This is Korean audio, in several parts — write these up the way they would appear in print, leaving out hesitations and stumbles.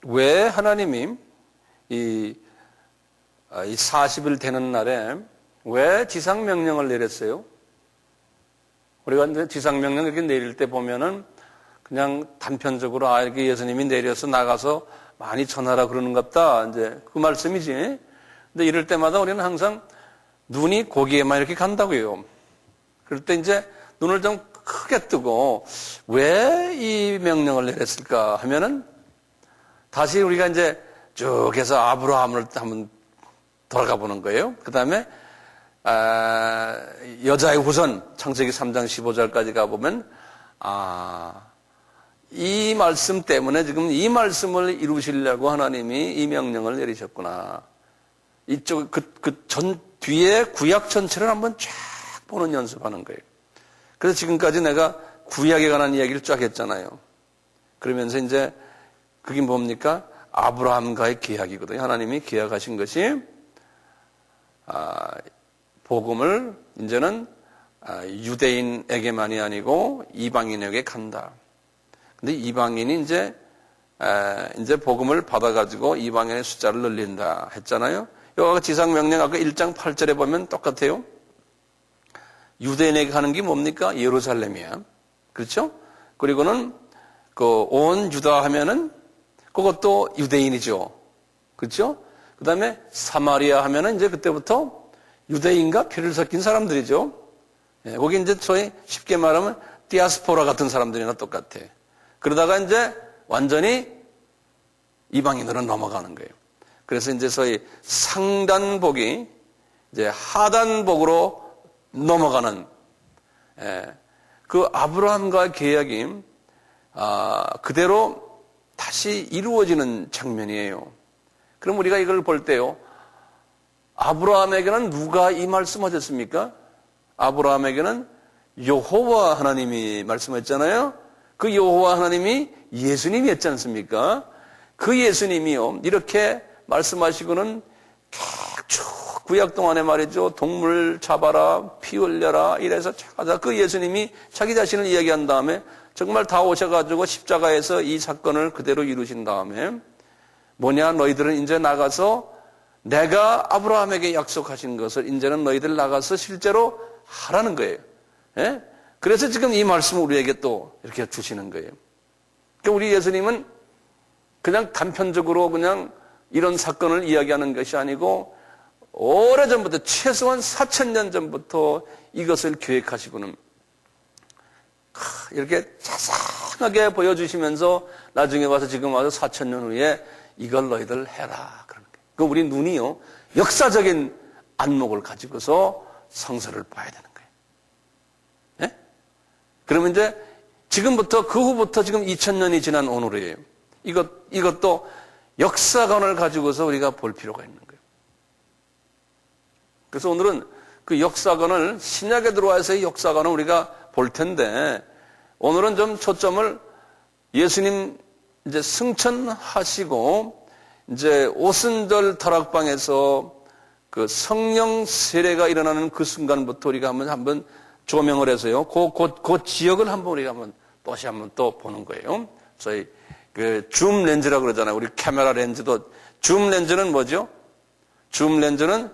왜 하나님이 이 40일 되는 날에 왜 지상명령을 내렸어요? 우리가 이제 지상명령 이렇게 내릴 때 보면은 그냥 단편적으로 이렇게 예수님이 내려서 나가서 많이 전하라 그러는갑다. 이제 그 말씀이지. 근데 이럴 때마다 우리는 항상 눈이 거기에만 이렇게 간다고요. 그럴 때 이제 눈을 좀 크게 뜨고 왜 이 명령을 내렸을까 하면은 다시 우리가 이제 쭉 해서 아브라함을 한번 돌아가 보는 거예요. 그 다음에 여자의 후손 창세기 3장 15절까지 가보면 이 말씀 때문에 지금 이 말씀을 이루시려고 하나님이 이 명령을 내리셨구나. 이쪽 전 뒤에 구약 전체를 한번 쫙 보는 연습하는 거예요. 그래서 지금까지 내가 구약에 관한 이야기를 쫙 했잖아요. 그러면서 이제 그게 뭡니까? 아브라함과의 계약이거든요. 하나님이 계약하신 것이 복음을 이제는 유대인에게만이 아니고 이방인에게 간다. 근데 이방인이 이제 복음을 받아가지고 이방인의 숫자를 늘린다 했잖아요. 여기 지상명령 아까 1장 8절에 보면 똑같아요. 유대인에게 가는 게 뭡니까? 예루살렘이야. 그렇죠? 그리고는 그 온 유다 하면은 그것도 유대인이죠. 그렇죠? 그 다음에 사마리아 하면은 이제 그때부터 유대인과 피를 섞인 사람들이죠. 거기 이제 소위 쉽게 말하면 디아스포라 같은 사람들이나 똑같아. 그러다가 이제 완전히 이방인으로 넘어가는 거예요. 그래서 이제 소위 상단복이 이제 하단복으로 넘어가는 그 아브라함과의 계약이 그대로 다시 이루어지는 장면이에요. 그럼 우리가 이걸 볼 때요. 아브라함에게는 누가 이 말씀하셨습니까? 아브라함에게는 여호와 하나님이 말씀했잖아요. 그 여호와 하나님이 예수님이 했지 않습니까? 그 예수님이요. 이렇게 말씀하시고는 쭉 구약 동안에 말이죠. 동물 잡아라, 피 흘려라 이래서 찾아서 그 예수님이 자기 자신을 이야기한 다음에 정말 다 오셔가지고 십자가에서 이 사건을 그대로 이루신 다음에 뭐냐? 너희들은 이제 나가서 내가 아브라함에게 약속하신 것을 이제는 너희들 나가서 실제로 하라는 거예요. 예? 그래서 지금 이 말씀을 우리에게 또 이렇게 주시는 거예요. 그러니까 우리 예수님은 그냥 단편적으로 그냥 이런 사건을 이야기하는 것이 아니고 오래전부터 최소한 4,000년 전부터 이것을 계획하시고는 이렇게 자상하게 보여주시면서 나중에 와서 지금 와서 4,000년 후에 이걸 너희들 해라 그러는 거예요. 그 우리 눈이요 역사적인 안목을 가지고서 성서를 봐야 되는 거예요. 네? 그러면 이제 지금부터 그 후부터 지금 2000년이 지난 오늘이에요. 이것도 역사관을 가지고서 우리가 볼 필요가 있는 거예요. 그래서 오늘은 그 역사관을 신약에 들어와서 역사관을 우리가 볼 텐데 오늘은 좀 초점을 예수님 이제 승천하시고 이제 오순절 다락방에서 그 성령 세례가 일어나는 그 순간부터 우리가 한번 조명을 해서요. 그 지역을 한번 우리가 다시 한번 또 보는 거예요. 저희 그 줌 렌즈라고 그러잖아요. 우리 카메라 렌즈도 줌 렌즈는 뭐죠? 줌 렌즈는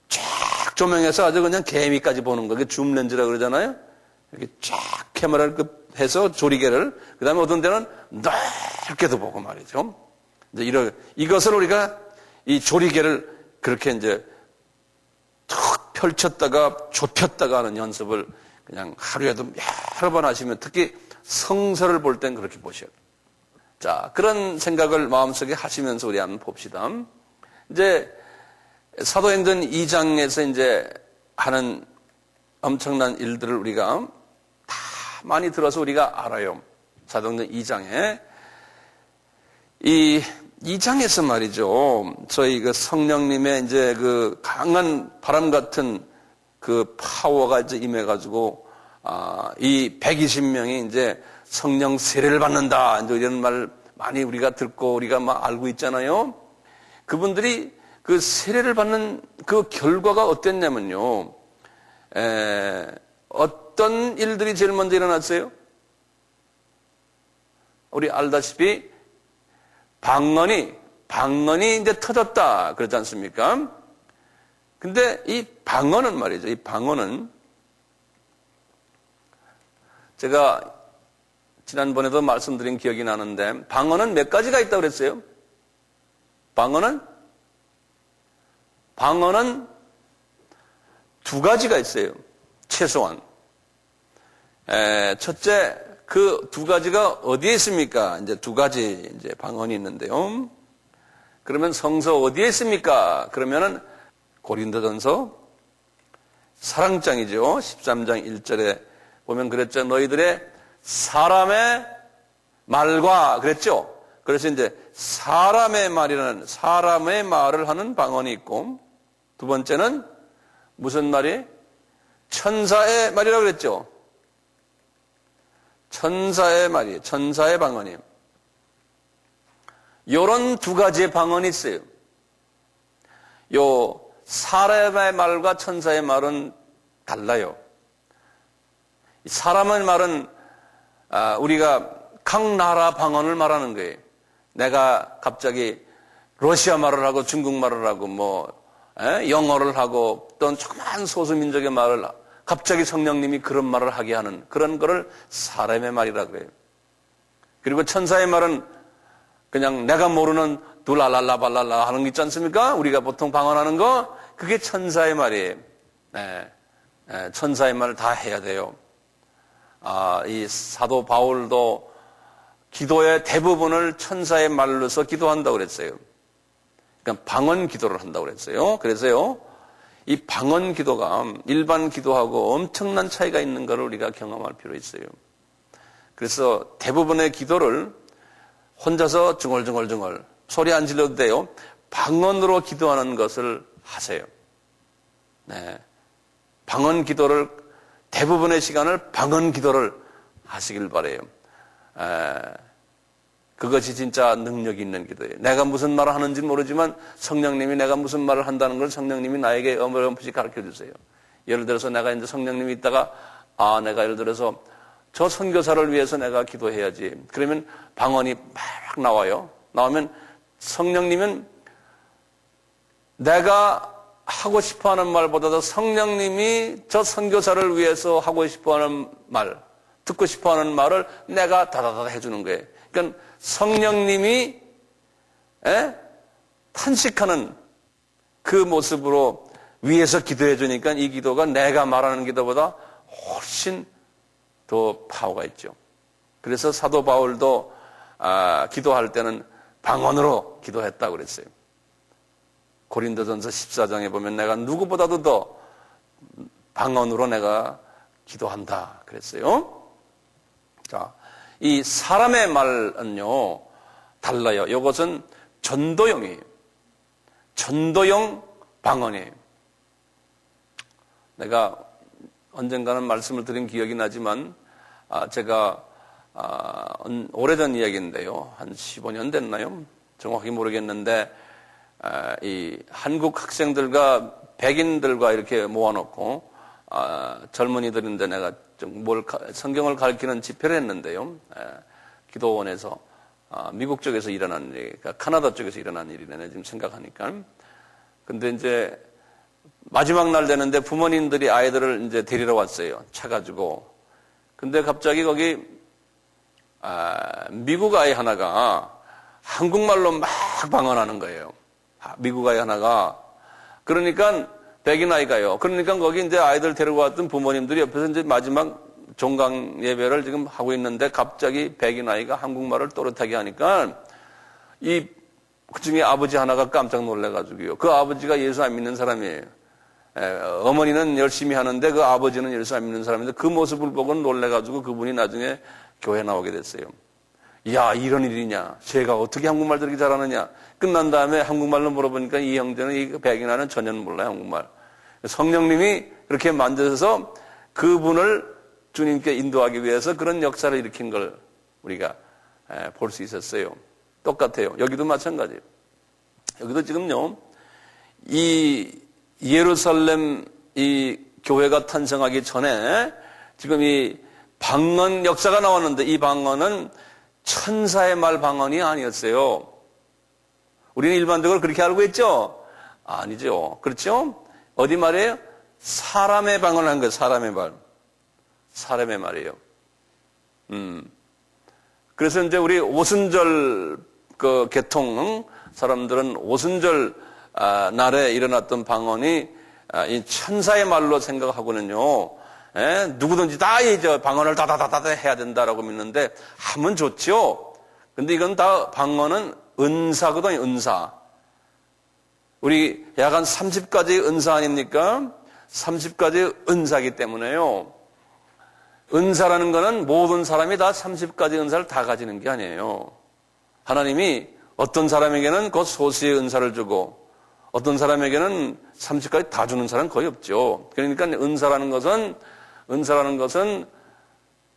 쫙 조명해서 아주 그냥 개미까지 보는 거. 그게 줌 렌즈라고 그러잖아요. 이렇게 쫙 카메라를 해서 조리개를 그다음에 어떤 데는 넓게도 보고 말이죠. 이제 이것을 우리가 이 조리개를 그렇게 이제 툭 펼쳤다가 좁혔다가 하는 연습을 그냥 하루에도 여러 번 하시면 특히 성서를 볼 땐 그렇게 보셔야 돼요. 자, 그런 생각을 마음속에 하시면서 우리 한번 봅시다. 이제 사도행전 2장에서 이제 하는 엄청난 일들을 우리가 다 많이 들어서 우리가 알아요. 사도행전 2장에 이 2장에서 말이죠. 저희 그 성령님의 이제 그 강한 바람 같은 그 파워가 이제 임해가지고 이 120명이 이제 성령 세례를 받는다. 이제 이런 말 많이 우리가 듣고 우리가 막 알고 있잖아요. 그분들이 그 세례를 받는 그 결과가 어땠냐면요. 어떤 일들이 제일 먼저 일어났어요? 우리 알다시피 방언이 이제 터졌다. 그러지 않습니까? 근데 이 방언은 말이죠. 이 방언은 제가 지난번에도 말씀드린 기억이 나는데 방언은 몇 가지가 있다고 그랬어요? 방언은 두 가지가 있어요. 최소한. 첫째, 그 두 가지가 어디에 있습니까? 이제 두 가지 이제 방언이 있는데요. 그러면 성서 어디에 있습니까? 그러면은 고린도전서 사랑장이죠. 13장 1절에 보면 그랬죠. 너희들의 사람의 말과 그랬죠. 그래서 이제 사람의 말을 하는 방언이 있고, 두 번째는 무슨 말이? 천사의 말이라고 그랬죠. 천사의 말이, 천사의 방언이. 요런 두 가지의 방언이 있어요. 요 사람의 말과 천사의 말은 달라요. 사람의 말은 우리가 각 나라 방언을 말하는 거예요. 내가 갑자기 러시아 말을 하고 중국 말을 하고 영어를 하고 또는 조그만 소수민족의 말을 갑자기 성령님이 그런 말을 하게 하는 그런 거를 사람의 말이라고 그래요. 그리고 천사의 말은 그냥 내가 모르는 둘랄랄라발랄라 하는 거 있지 않습니까? 우리가 보통 방언하는 거 그게 천사의 말이에요. 천사의 말을 다 해야 돼요. 이 사도 바울도 기도의 대부분을 천사의 말로서 기도한다고 그랬어요. 그러니까 방언 기도를 한다고 그랬어요. 그래서요, 이 방언 기도가 일반 기도하고 엄청난 차이가 있는 것을 우리가 경험할 필요 있어요. 그래서 대부분의 기도를 혼자서 중얼중얼 소리 안 질러도 돼요. 방언으로 기도하는 것을 하세요. 방언 기도를 대부분의 시간을 방언 기도를 하시길 바라요. 그것이 진짜 능력 있는 기도예요. 내가 무슨 말을 하는지 모르지만 성령님이 내가 무슨 말을 한다는 걸 성령님이 나에게 어머러없이 가르쳐 주세요. 예를 들어서 내가 이제 성령님이 있다가 내가 예를 들어서 저 선교사를 위해서 내가 기도해야지. 그러면 방언이 막 나와요. 나오면 성령님은 내가 하고 싶어하는 말보다도 성령님이 저 선교사를 위해서 하고 싶어하는 말, 듣고 싶어하는 말을 내가 다다다 해주는 거예요. 그러니까 성령님이 탄식하는 그 모습으로 위에서 기도해 주니까 이 기도가 내가 말하는 기도보다 훨씬 더 파워가 있죠. 그래서 사도 바울도 기도할 때는 방언으로 기도했다고 그랬어요. 고린도전서 14장에 보면 내가 누구보다도 더 방언으로 내가 기도한다 그랬어요. 자, 이 사람의 말은요 달라요. 이것은 전도용이에요. 전도용 방언이에요. 내가 언젠가는 말씀을 드린 기억이 나지만 제가 오래전 이야기인데요. 한 15년 됐나요? 정확히 모르겠는데 이 한국 학생들과 백인들과 이렇게 모아놓고 젊은이들인데 내가 좀 성경을 가르치는 집회를 했는데요. 기도원에서 미국 쪽에서 일어난 일, 그러니까 카나다 쪽에서 일어난 일이네 지금 생각하니까. 근데 이제 마지막 날 되는데 부모님들이 아이들을 이제 데리러 왔어요. 차 가지고. 근데 갑자기 거기 미국 아이 하나가 한국말로 막 방언하는 거예요. 미국 아이 하나가. 그러니까 백인 아이가요. 그러니까 거기 이제 아이들 데리고 왔던 부모님들이 옆에서 이제 마지막 종강 예배를 지금 하고 있는데 갑자기 백인 아이가 한국말을 또렷하게 하니까 그 중에 아버지 하나가 깜짝 놀래가지고요. 그 아버지가 예수 안 믿는 사람이에요. 어머니는 열심히 하는데 그 아버지는 예수 안 믿는 사람인데 그 모습을 보고 놀래가지고 그분이 나중에 교회 나오게 됐어요. 야, 이런 일이냐? 쟤가 어떻게 한국말 저렇게 잘하느냐? 끝난 다음에 한국말로 물어보니까 이 형제는 이 백인아는 전혀 몰라요, 한국말. 성령님이 그렇게 만드셔서 그분을 주님께 인도하기 위해서 그런 역사를 일으킨 걸 우리가 볼 수 있었어요. 똑같아요. 여기도 마찬가지예요. 여기도 지금요, 이 예루살렘 이 교회가 탄생하기 전에 지금 이 방언 역사가 나왔는데 이 방언은 천사의 말 방언이 아니었어요. 우리는 일반적으로 그렇게 알고 있죠? 아니죠. 그렇죠? 어디 말이에요? 사람의 방언을 한 거예요. 사람의 말. 사람의 말이에요. 그래서 이제 우리 오순절 그 계통 사람들은 오순절 날에 일어났던 방언이 이 천사의 말로 생각하고는요. 누구든지 다 이제 방언을 다다다다 해야 된다라고 믿는데 하면 좋죠. 근데 이건 다 방언은 은사거든요. 은사. 우리 약 한 30가지 은사 아닙니까? 30가지 은사이기 때문에요. 은사라는 거는 모든 사람이 다 30가지 은사를 다 가지는 게 아니에요. 하나님이 어떤 사람에게는 그 소수의 은사를 주고 어떤 사람에게는 30가지 다 주는 사람은 거의 없죠. 그러니까 은사라는 것은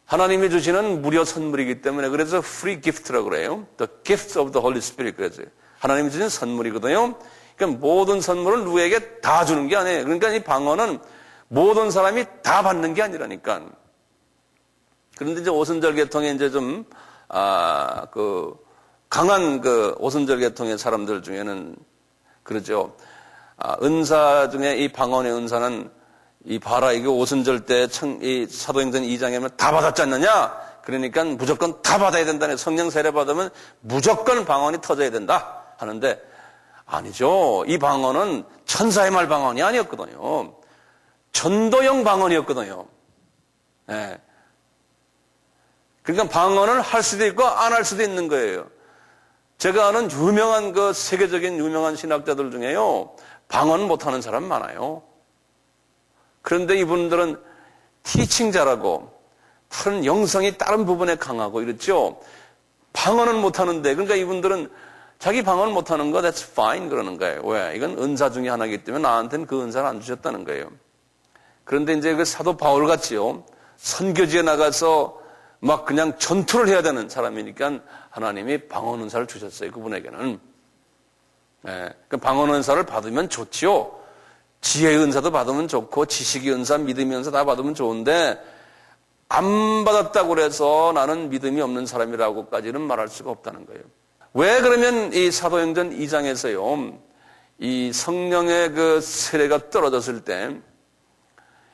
하나님이 주시는 무료 선물이기 때문에 그래서 free gift라고 그래요. The gift of the Holy Spirit 그래서 하나님이 주신 선물이거든요. 그러니까 모든 선물을 누구에게 다 주는 게 아니에요. 그러니까 이 방언은 모든 사람이 다 받는 게 아니라니까. 그런데 이제 오순절 계통에 이제 좀 강한 그 오순절 계통의 사람들 중에는 그러죠. 은사 중에 이 방언의 은사는 이 봐라 이게 오순절 때 이 사도행전 2장에 다 받았지 않느냐? 그러니까 무조건 다 받아야 된다네. 성령 세례 받으면 무조건 방언이 터져야 된다 하는데 아니죠. 이 방언은 천사의 말 방언이 아니었거든요. 전도형 방언이었거든요. 네. 그러니까 방언을 할 수도 있고 안 할 수도 있는 거예요. 제가 아는 유명한 세계적인 유명한 신학자들 중에요. 방언 못하는 사람 많아요. 그런데 이분들은 티칭 잘하고 다른 영성이 다른 부분에 강하고 이렇죠. 방언은 못하는데 그러니까 이분들은 자기 방언 못하는 거 that's fine 그러는 거예요. 왜? 이건 은사 중에 하나이기 때문에 나한테는 그 은사를 안 주셨다는 거예요. 그런데 이제 그 사도 바울 같이요. 선교지에 나가서 막 그냥 전투를 해야 되는 사람이니까 하나님이 방언 은사를 주셨어요. 그분에게는. 네. 그 방언 은사를 받으면 좋지요. 지혜의 은사도 받으면 좋고 지식의 은사, 믿음의 은사 다 받으면 좋은데 안 받았다고 해서 나는 믿음이 없는 사람이라고까지는 말할 수가 없다는 거예요. 왜 그러면 이 사도행전 2장에서요. 이 성령의 그 세례가 떨어졌을 때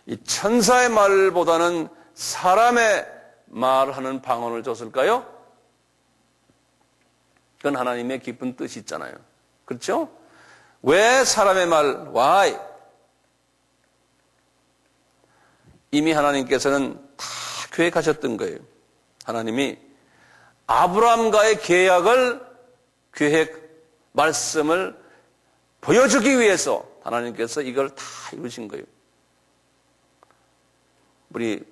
이 천사의 말보다는 사람의 말하는 방언을 줬을까요? 그건 하나님의 깊은 뜻이 있잖아요. 그렇죠? 왜 사람의 말? Why? 이미 하나님께서는 다 계획하셨던 거예요. 하나님이 아브라함과의 계획, 말씀을 보여주기 위해서 하나님께서 이걸 다 이루신 거예요. 우리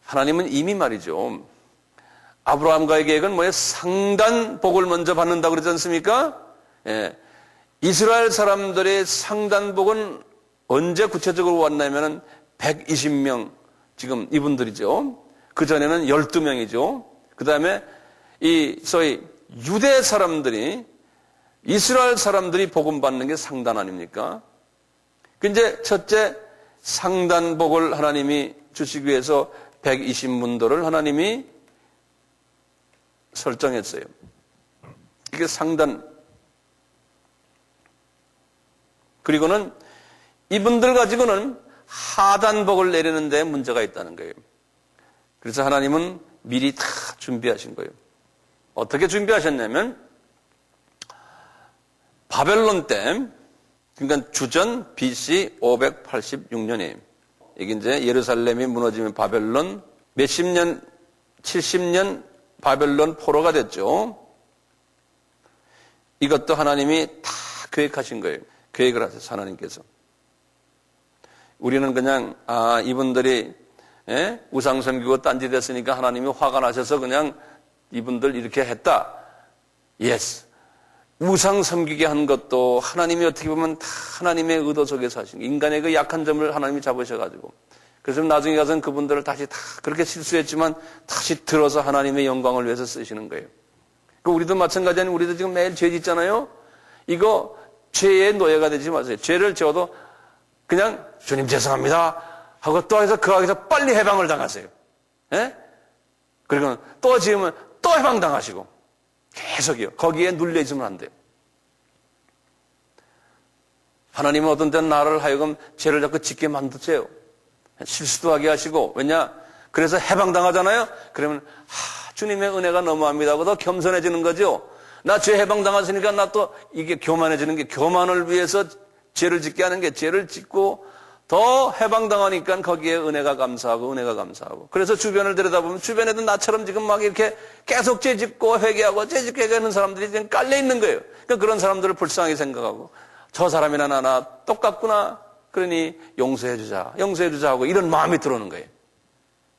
하나님은 이미 말이죠. 아브라함과의 계획은 뭐예요? 상단 복을 먼저 받는다고 그러지 않습니까? 예. 이스라엘 사람들의 상단 복은 언제 구체적으로 왔냐면은 120명, 지금 이분들이죠. 그 전에는 12명이죠. 그 다음에 소위 유대 사람들이, 이스라엘 사람들이 복음 받는 게 상단 아닙니까? 근데 첫째, 상단복을 하나님이 주시기 위해서 120문도를 하나님이 설정했어요. 이게 상단. 그리고는 이분들 가지고는 하단복을 내리는 데 문제가 있다는 거예요. 그래서 하나님은 미리 다 준비하신 거예요. 어떻게 준비하셨냐면 바벨론 때, 그러니까 주전 BC 586년이에요. 이게 이제 예루살렘이 무너지면 바벨론 몇십 년, 70년 바벨론 포로가 됐죠. 이것도 하나님이 다 계획하신 거예요. 계획을 하셨어요, 하나님께서. 우리는 그냥 이분들이 우상 섬기고 딴짓 했으니까 하나님이 화가 나셔서 그냥 이분들 이렇게 했다. Yes. 우상 섬기게 한 것도 하나님이 어떻게 보면 다 하나님의 의도 속에서 하신 거예요. 인간의 그 약한 점을 하나님이 잡으셔가지고. 그래서 나중에 가서는 그분들을 다시 다 그렇게 실수했지만 다시 들어서 하나님의 영광을 위해서 쓰시는 거예요. 우리도 마찬가지 아니에요. 우리도 지금 매일 죄 짓잖아요. 이거 죄의 노예가 되지 마세요. 죄를 지어도 그냥 주님 죄송합니다 하고 또 해서 그 안에서 빨리 해방을 당하세요. 예? 그리고 또 지으면 또 해방당하시고 계속이요. 거기에 눌려있으면 안 돼요. 하나님은 어떤 때는 나를 하여금 죄를 자꾸 짓게 만드세요. 실수도 하게 하시고. 왜냐? 그래서 해방당하잖아요. 그러면 주님의 은혜가 너무합니다 하고 더 겸손해지는 거죠. 나 죄 해방당했으니까 나 또 이게 교만해지는 게, 교만을 위해서 죄를 짓게 하는 게, 죄를 짓고 더 해방당하니까 거기에 은혜가 감사하고 은혜가 감사하고. 그래서 주변을 들여다보면 주변에도 나처럼 지금 막 이렇게 계속 죄 짓고 회개하고 죄 짓고 회개하는 사람들이 지금 깔려 있는 거예요. 그러니까 그런 사람들을 불쌍하게 생각하고 저 사람이나 나나 똑같구나. 그러니 용서해주자 하고 이런 마음이 들어오는 거예요.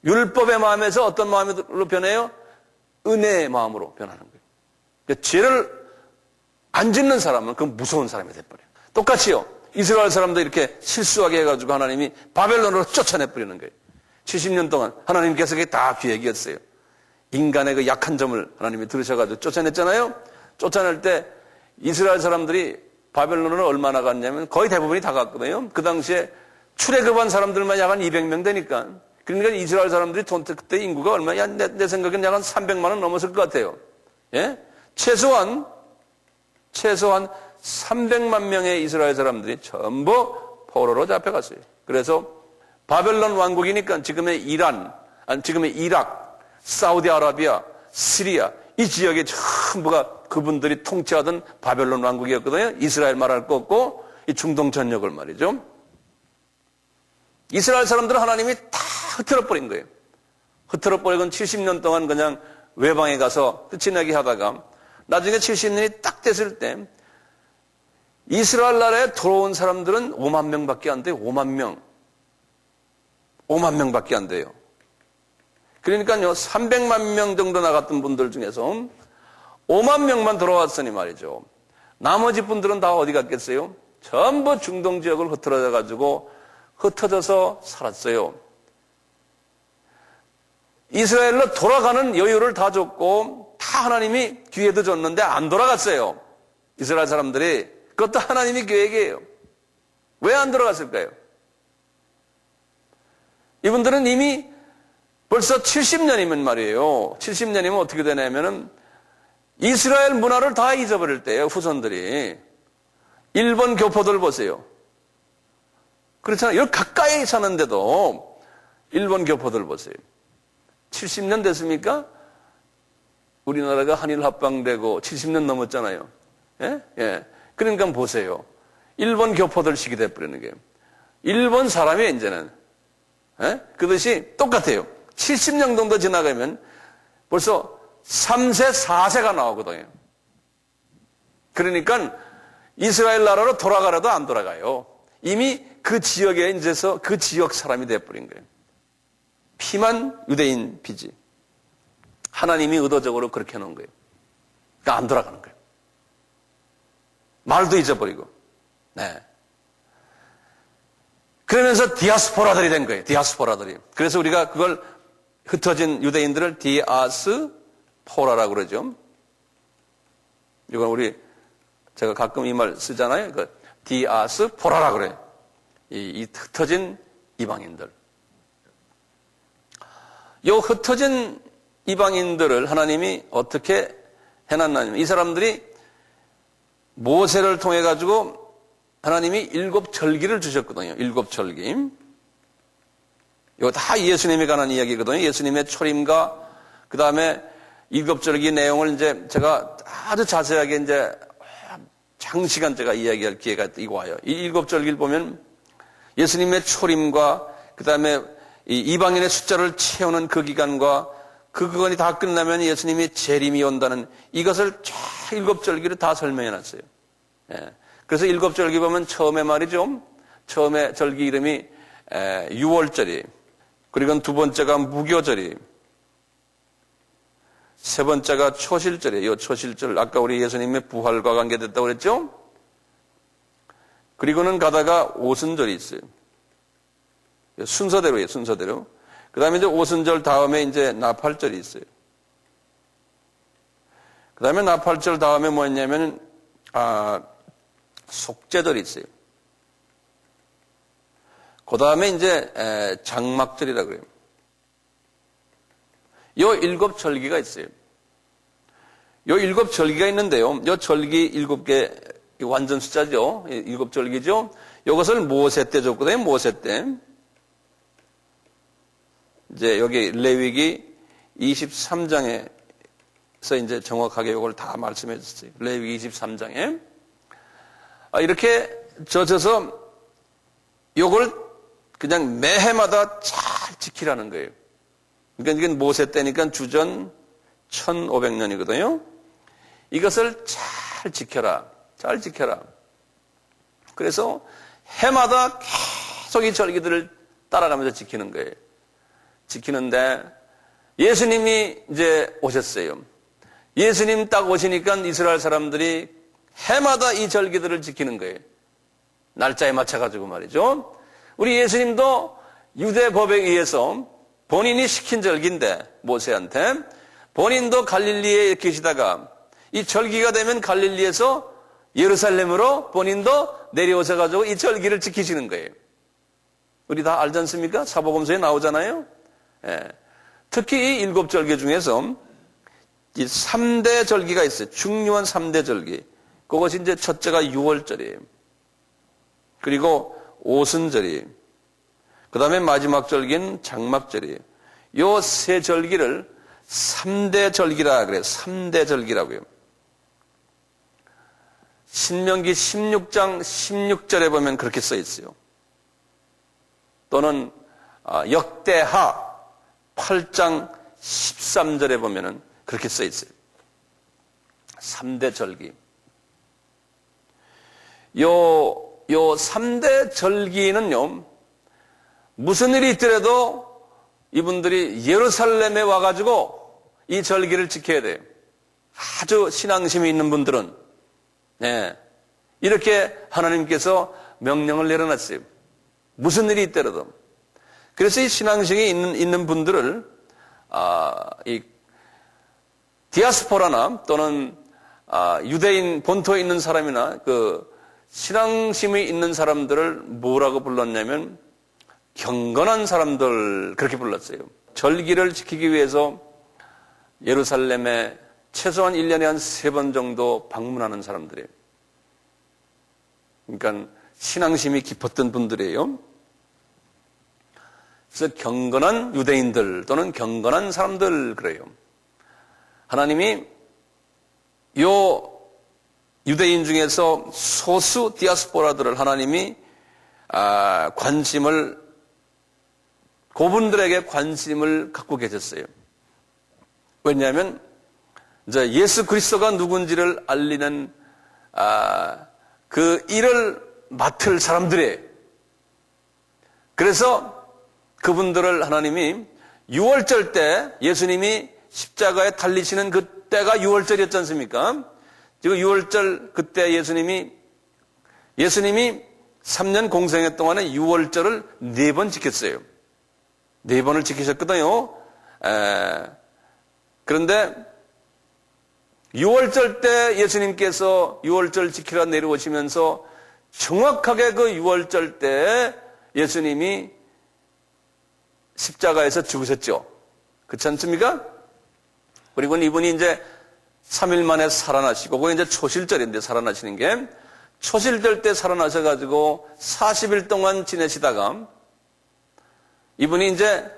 율법의 마음에서 어떤 마음으로 변해요? 은혜의 마음으로 변하는 거예요. 그러니까 죄를 안 짓는 사람은 그건 무서운 사람이 돼버려요. 똑같이요. 이스라엘 사람도 이렇게 실수하게 해가지고 하나님이 바벨론으로 쫓아내버리는 거예요. 70년 동안 하나님께서 그게 다 계획이었어요. 인간의 그 약한 점을 하나님이 들으셔가지고 쫓아냈잖아요. 쫓아낼 때 이스라엘 사람들이 바벨론으로 얼마나 갔냐면 거의 대부분이 다 갔거든요. 그 당시에 출애굽한 사람들만 약 한 200명 되니까. 그러니까 이스라엘 사람들이 그때 인구가 얼마냐? 내 생각엔 약 한 300만 원 넘었을 것 같아요. 예? 최소한 300만 명의 이스라엘 사람들이 전부 포로로 잡혀갔어요. 그래서 바벨론 왕국이니까 지금의 이란, 아니 지금의 이락, 사우디아라비아, 시리아 이 지역에 전부가 그분들이 통치하던 바벨론 왕국이었거든요. 이스라엘 말할 거 없고 이 중동 전역을 말이죠. 이스라엘 사람들은 하나님이 다 흐트러버린 거예요. 흐트러버리고 70년 동안 그냥 외방에 가서 끝이나게 하다가 나중에 70년이 딱 됐을 때 이스라엘 나라에 들어온 사람들은 5만 명밖에 안 돼요. 5만 명. 5만 명밖에 안 돼요. 그러니까요, 300만 명 정도 나갔던 분들 중에서 5만 명만 들어왔으니 말이죠. 나머지 분들은 다 어디 갔겠어요? 전부 중동 지역을 흩어져서 살았어요. 이스라엘로 돌아가는 여유를 다 줬고 다 하나님이 기회도 줬는데 안 돌아갔어요. 이스라엘 사람들이. 그것도 하나님이 계획이에요. 왜 안 돌아갔을까요? 이분들은 이미 벌써 70년이면 말이에요. 70년이면 어떻게 되냐면은 이스라엘 문화를 다 잊어버릴 때예요, 후손들이. 일본 교포들 보세요. 그렇잖아요. 여기 가까이 사는데도 일본 교포들 보세요. 70년 됐습니까? 우리나라가 한일 합방되고 70년 넘었잖아요. 예? 예. 그러니까 보세요. 일본 교포들 식이 돼버리는 게. 일본 사람이 이제는. 예? 그것이 똑같아요. 70년 정도 지나가면 벌써 3세, 4세가 나오거든요. 그러니까 이스라엘 나라로 돌아가라도 안 돌아가요. 이미 그 지역에 이제서 그 지역 사람이 돼버린 거예요. 피만 유대인 피지. 하나님이 의도적으로 그렇게 해놓은 거예요. 그러니까 안 돌아가는 거예요. 말도 잊어버리고. 네. 그러면서 디아스포라들이 된 거예요. 디아스포라들이. 그래서 우리가 그걸 흩어진 유대인들을 디아스포라라고 그러죠. 이건 제가 가끔 이 말 쓰잖아요. 그 디아스포라라고 그래요. 이 흩어진 이방인들. 이 흩어진 이방인들을 하나님이 어떻게 해놨냐면 이 사람들이 모세를 통해 가지고 하나님이 7절기를 주셨거든요. 7절기. 이거 다 예수님에 관한 이야기거든요. 예수님의 초림과 그 다음에 7절기 내용을 이제 제가 아주 자세하게 이제 장시간 제가 이야기할 기회가 이거 와요. 이 7절기를 보면 예수님의 초림과 그 다음에 이방인의 숫자를 채우는 그 기간과 그 기간이 다 끝나면 예수님이 재림이 온다는 이것을 쫙 7절기를 다 설명해 놨어요. 예. 그래서 7절기 보면 처음에 말이죠. 처음에 절기 이름이 6월절이, 그리고 두 번째가 무교절이, 세 번째가 초실절이에요. 이 초실절, 아까 우리 예수님의 부활과 관계됐다고 그랬죠? 그리고는 가다가 오순절이 있어요. 순서대로예요, 순서대로. 그 다음에 이제 오순절 다음에 이제 나팔절이 있어요. 그 다음에 나팔절 다음에 뭐였냐면, 속죄절이 있어요. 그 다음에 이제 장막절이라고 그래요. 요 7절기가 있어요. 요 7절기가 있는데요. 요 절기 7개 완전 숫자죠. 7절기죠. 이것을 모세 때 줬거든요. 모세 때. 이제 여기 레위기 23장에서 이제 정확하게 이걸 다 말씀해 줬어요. 레위기 23장에. 이렇게 젖어서 이걸 그냥 매해마다 잘 지키라는 거예요. 그러니까 이건 모세 때니까 주전 1500년이거든요. 이것을 잘 지켜라. 잘 지켜라. 그래서 해마다 계속 이 절기들을 따라가면서 지키는 거예요. 지키는데 예수님이 이제 오셨어요. 예수님 딱 오시니까 이스라엘 사람들이 해마다 이 절기들을 지키는 거예요. 날짜에 맞춰가지고 말이죠. 우리 예수님도 유대 법에 의해서 본인이 시킨 절기인데 모세한테 본인도 갈릴리에 계시다가 이 절기가 되면 갈릴리에서 예루살렘으로 본인도 내려오셔가지고 이 절기를 지키시는 거예요. 우리 다 알지 않습니까? 사복음서에 나오잖아요. 예. 특히 이 7절기 중에서 이 3대 절기가 있어요. 중요한 3대 절기. 그것이 이제 첫째가 6월절이에요. 그리고 오순절이, 그 다음에 마지막 절기는 장막절이에요. 요 세 절기를 3대 절기라 그래요. 3대 절기라고요. 신명기 16장 16절에 보면 그렇게 써 있어요. 또는 역대하 8장 13절에 보면은 그렇게 써 있어요. 3대 절기. 요 3대 절기는요, 무슨 일이 있더라도 이분들이 예루살렘에 와가지고 이 절기를 지켜야 돼요. 아주 신앙심이 있는 분들은. 네. 이렇게 하나님께서 명령을 내려놨어요. 무슨 일이 있더라도. 그래서 이 신앙심이 있는 분들을, 이 디아스포라나 또는 유대인 본토에 있는 사람이나 신앙심이 있는 사람들을 뭐라고 불렀냐면 경건한 사람들 그렇게 불렀어요. 절기를 지키기 위해서 예루살렘에 최소한 1년에 한 3번 정도 방문하는 사람들이에요. 그러니까 신앙심이 깊었던 분들이에요. 그래서 경건한 유대인들 또는 경건한 사람들 그래요. 하나님이 요 유대인 중에서 소수 디아스포라들을 하나님이 그분들에게 관심을 갖고 계셨어요. 왜냐하면 이제 예수 그리스도가 누군지를 알리는 그 일을 맡을 사람들이에요. 그래서 그분들을 하나님이 6월절 때 예수님이 십자가에 달리시는 그때가 6월절이었지 않습니까? 지금 6월절 그때 예수님이 3년 공생애 동안에 6월절을 4번 지켰어요. 4번을 지키셨거든요. 그런데 6월절 때 예수님께서 6월절 지키라 내려오시면서 정확하게 그 6월절 때 예수님이 십자가에서 죽으셨죠. 그렇지 않습니까? 그리고 이분이 이제 3일 만에 살아나시고, 그게 이제 초실절인데 살아나시는 게, 초실절 때 살아나셔가지고 40일 동안 지내시다가 이분이 이제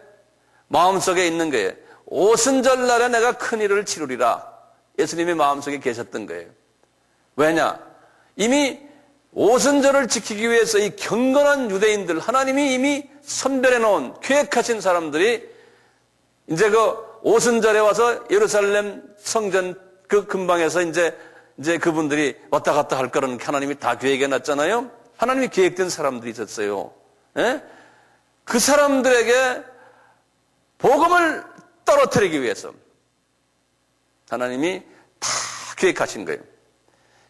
마음속에 있는 거예요. 오순절 날에 내가 큰일을 치르리라. 예수님이 마음속에 계셨던 거예요. 왜냐? 이미 오순절을 지키기 위해서 이 경건한 유대인들, 하나님이 이미 선별해 놓은, 계획하신 사람들이 이제 그 오순절에 와서 예루살렘 성전 그 근방에서 이제 그분들이 왔다 갔다 할 거라는 하나님이 다 계획해 놨잖아요. 하나님이 계획된 사람들이 있었어요. 예? 그 사람들에게 복음을 떨어뜨리기 위해서 하나님이 다 계획하신 거예요.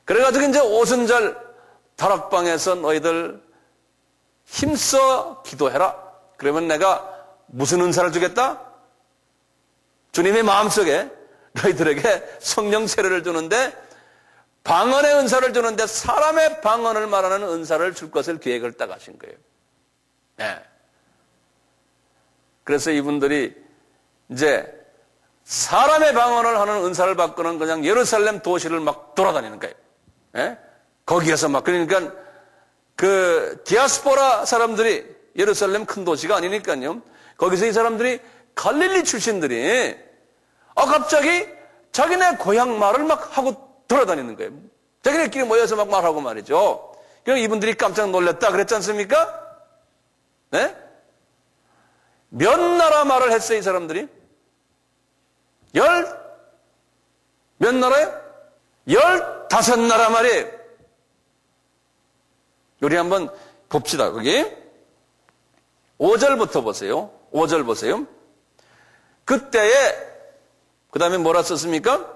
그래가지고 이제 오순절 다락방에서 너희들 힘써 기도해라. 그러면 내가 무슨 은사를 주겠다? 주님의 마음속에 너희들에게 성령 세례를 주는데 방언의 은사를 주는데 사람의 방언을 말하는 은사를 줄 것을 계획을 딱 하신 거예요. 네. 그래서 이분들이 이제 사람의 방언을 하는 은사를 받고는 그냥 예루살렘 도시를 막 돌아다니는 거예요. 네? 거기에서 막, 그러니까 그 디아스포라 사람들이 예루살렘 큰 도시가 아니니까요. 거기서 이 사람들이 갈릴리 출신들이 갑자기 자기네 고향 말을 막 하고 돌아다니는 거예요. 자기네끼리 모여서 막 말하고 말이죠. 그럼 이분들이 깜짝 놀랐다 그랬지 않습니까? 네? 몇 나라 말을 했어요, 이 사람들이? 몇 나라요? 15나라 말이에요. 우리 한번 봅시다, 거기. 5절부터 보세요. 5절 보세요. 그때에, 그 다음에 뭐라 썼습니까?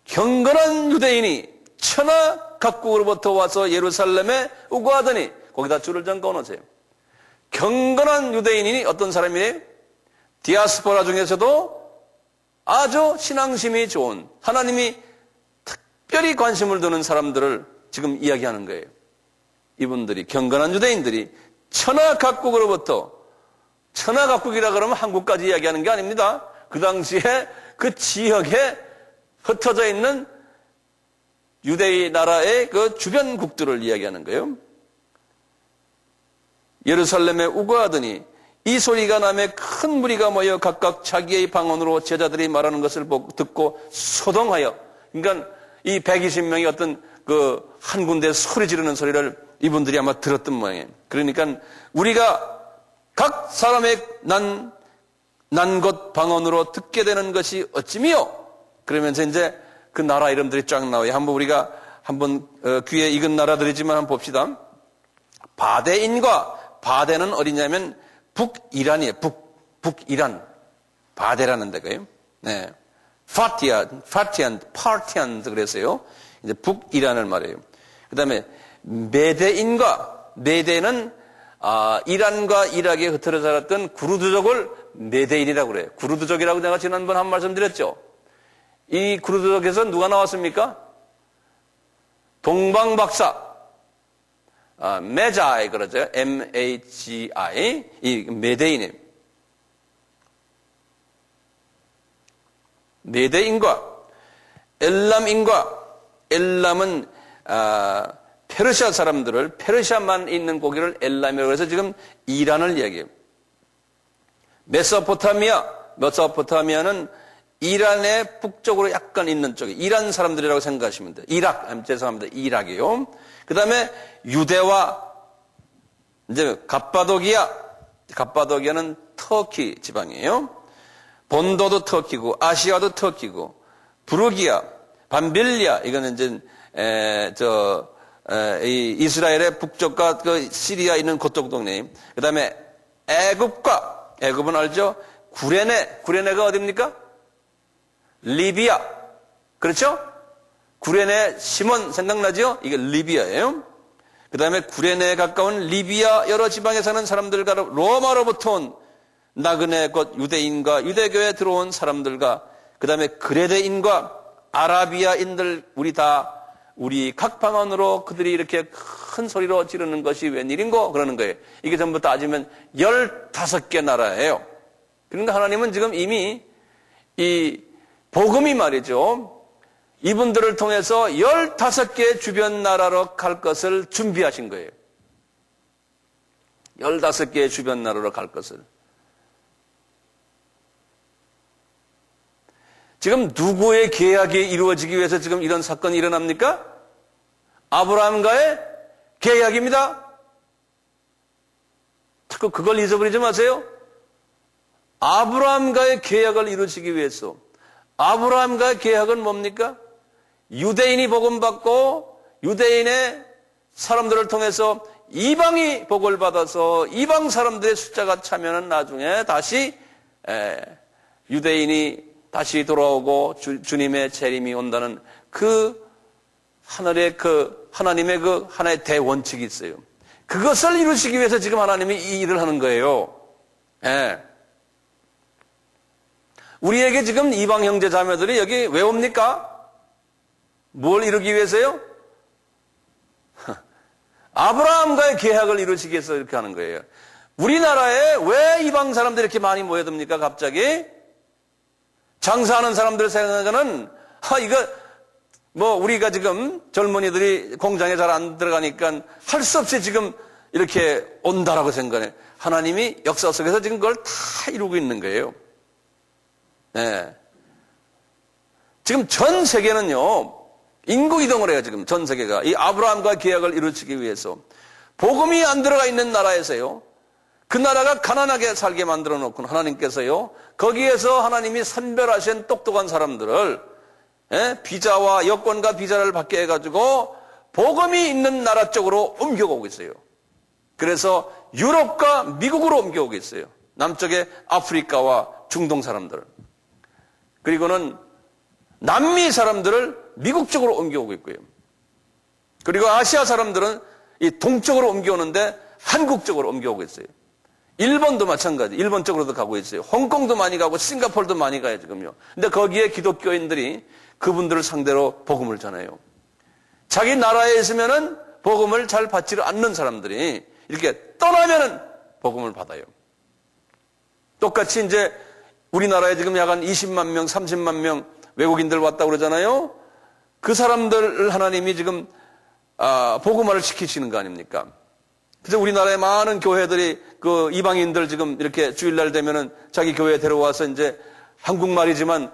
경건한 유대인이 천하 각국으로부터 와서 예루살렘에 우거하더니, 거기다 줄을 좀 꺼놓으세요. 경건한 유대인이 어떤 사람이에요? 디아스포라 중에서도 아주 신앙심이 좋은, 하나님이 특별히 관심을 두는 사람들을 지금 이야기하는 거예요. 이분들이, 경건한 유대인들이 천하 각국으로부터, 천하 각국이라 그러면 한국까지 이야기하는 게 아닙니다. 그 당시에 그 지역에 흩어져 있는 유대인 나라의 그 주변국들을 이야기하는 거예요. 예루살렘에 우거하더니 이 소리가 나매 큰 무리가 모여 각각 자기의 방언으로 제자들이 말하는 것을 듣고 소동하여, 그러니까 이 120명이 어떤 그 한 군데 소리 지르는 소리를 이분들이 아마 들었던 모양이에요. 그러니까 우리가 각 사람의 난 것 방언으로 듣게 되는 것이 어찌미요? 그러면서 이제 그 나라 이름들이 쫙 나와요. 한번 우리가 귀에 익은 나라들이지만 한번 봅시다. 바데인과, 바데는 어디냐면 북이란이에요. 북이란. 바데라는 데가요. 네. 파티안 그랬어요. 이제 북이란을 말해요. 그 다음에 메데인과, 메데는 이란과 이락에 흩어져 살았던 구르드족을 메데인이라고 그래요. 구르드족이라고 제가 지난번 한 말씀 드렸죠. 이 구르드족에서 누가 나왔습니까? 동방박사, 메자이 그러죠. M-A-G-I, 이 메데인이에요. 메데인과 엘람인과, 엘람은 페르시아 사람들을, 페르시아만 있는 고기를 엘람이라고 해서 지금 이란을 이야기해요. 메소포타미아는 이란의 북쪽으로 약간 있는 쪽에, 이란 사람들이라고 생각하시면 돼요. 죄송합니다. 이락이요. 그 다음에 유대와, 이제 갑바도기아는 터키 지방이에요. 본도도 터키고, 아시아도 터키고, 부르기아, 밤빌리아, 이거는 이제, 이스라엘의 북쪽과 그 시리아 있는 그쪽 동네. 그 다음에 애굽은 알죠? 구레네가 어디입니까? 리비아. 그렇죠? 구레네 시몬 생각나죠? 이게 리비아예요. 그 다음에 구레네에 가까운 리비아 여러 지방에 사는 사람들과 로마로부터 온 나그네 곧 유대인과 유대교에 들어온 사람들과 그 다음에 그레데인과 아라비아인들 우리 각 방언으로 그들이 이렇게 큰 소리로 지르는 것이 웬일인고 그러는 거예요. 이게 전부 따지면 15개 나라예요. 그러니까 하나님은 지금 이미 이 복음이 말이죠. 이분들을 통해서 15개 주변 나라로 갈 것을 준비하신 거예요. 15개의 주변 나라로 갈 것을. 지금 누구의 계약이 이루어지기 위해서 지금 이런 사건이 일어납니까? 아브라함과의 계약입니다. 자꾸 그걸 잊어버리지 마세요. 아브라함과의 계약을 이루어지기 위해서. 아브라함과의 계약은 뭡니까? 유대인이 복음받고 유대인의 사람들을 통해서 이방이 복을 받아서 이방 사람들의 숫자가 차면은 나중에 다시 유대인이 다시 돌아오고 주님의 재림이 온다는 그 하늘의 하나님의 그 하나의 대원칙이 있어요. 그것을 이루시기 위해서 지금 하나님이 이 일을 하는 거예요. 예. 우리에게 지금 이방 형제 자매들이 여기 왜 옵니까? 뭘 이루기 위해서요? 아브라함과의 계약을 이루시기 위해서 이렇게 하는 거예요. 우리나라에 왜 이방 사람들이 이렇게 많이 모여듭니까? 갑자기? 장사하는 사람들 생각에는 이거 뭐 우리가 지금 젊은이들이 공장에 잘 안 들어가니까 할 수 없이 지금 이렇게 온다라고 생각해. 하나님이 역사 속에서 지금 그걸 다 이루고 있는 거예요. 네. 지금 전 세계는요, 인구 이동을 해요, 지금 전 세계가. 이 아브라함과 계약을 이루기 위해서. 복음이 안 들어가 있는 나라에서요, 그 나라가 가난하게 살게 만들어 놓고 하나님께서요, 거기에서 하나님이 선별하신 똑똑한 사람들을, 비자와 여권과 비자를 받게 해가지고 복음이 있는 나라 쪽으로 옮겨오고 있어요. 그래서 유럽과 미국으로 옮겨오고 있어요. 남쪽에 아프리카와 중동 사람들. 그리고는 남미 사람들을 미국 쪽으로 옮겨오고 있고요. 그리고 아시아 사람들은 이 동쪽으로 옮겨오는데 한국 쪽으로 옮겨오고 있어요. 일본도 마찬가지. 일본 쪽으로도 가고 있어요. 홍콩도 많이 가고 싱가포르도 많이 가요, 지금요. 근데 거기에 기독교인들이 그분들을 상대로 복음을 전해요. 자기 나라에 있으면은 복음을 잘 받지를 않는 사람들이 이렇게 떠나면은 복음을 받아요. 똑같이 이제 우리나라에 지금 약 한 20만 명, 30만 명 외국인들 왔다고 그러잖아요. 그 사람들을 하나님이 지금 복음화를 시키시는 거 아닙니까? 그래서 우리나라의 많은 교회들이 그 이방인들 지금 이렇게 주일날 되면은 자기 교회에 데려와서 이제 한국말이지만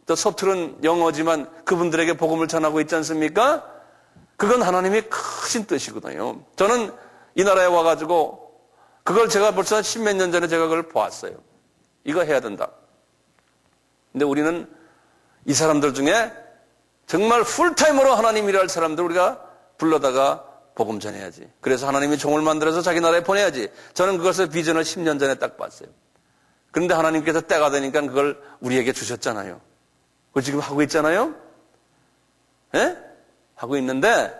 또 서투른 영어지만 그분들에게 복음을 전하고 있지 않습니까? 그건 하나님의 크신 뜻이거든요. 저는 이 나라에 와가지고 그걸 제가 벌써 10몇 년 전에 제가 그걸 보았어요. 이거 해야 된다. 근데 우리는 이 사람들 중에 정말 풀타임으로 하나님 일할 사람들 우리가 불러다가 복음 전해야지. 그래서 하나님이 종을 만들어서 자기 나라에 보내야지. 저는 그것을 비전을 10년 전에 딱 봤어요. 그런데 하나님께서 때가 되니까 그걸 우리에게 주셨잖아요. 그걸 지금 하고 있잖아요. 예? 하고 있는데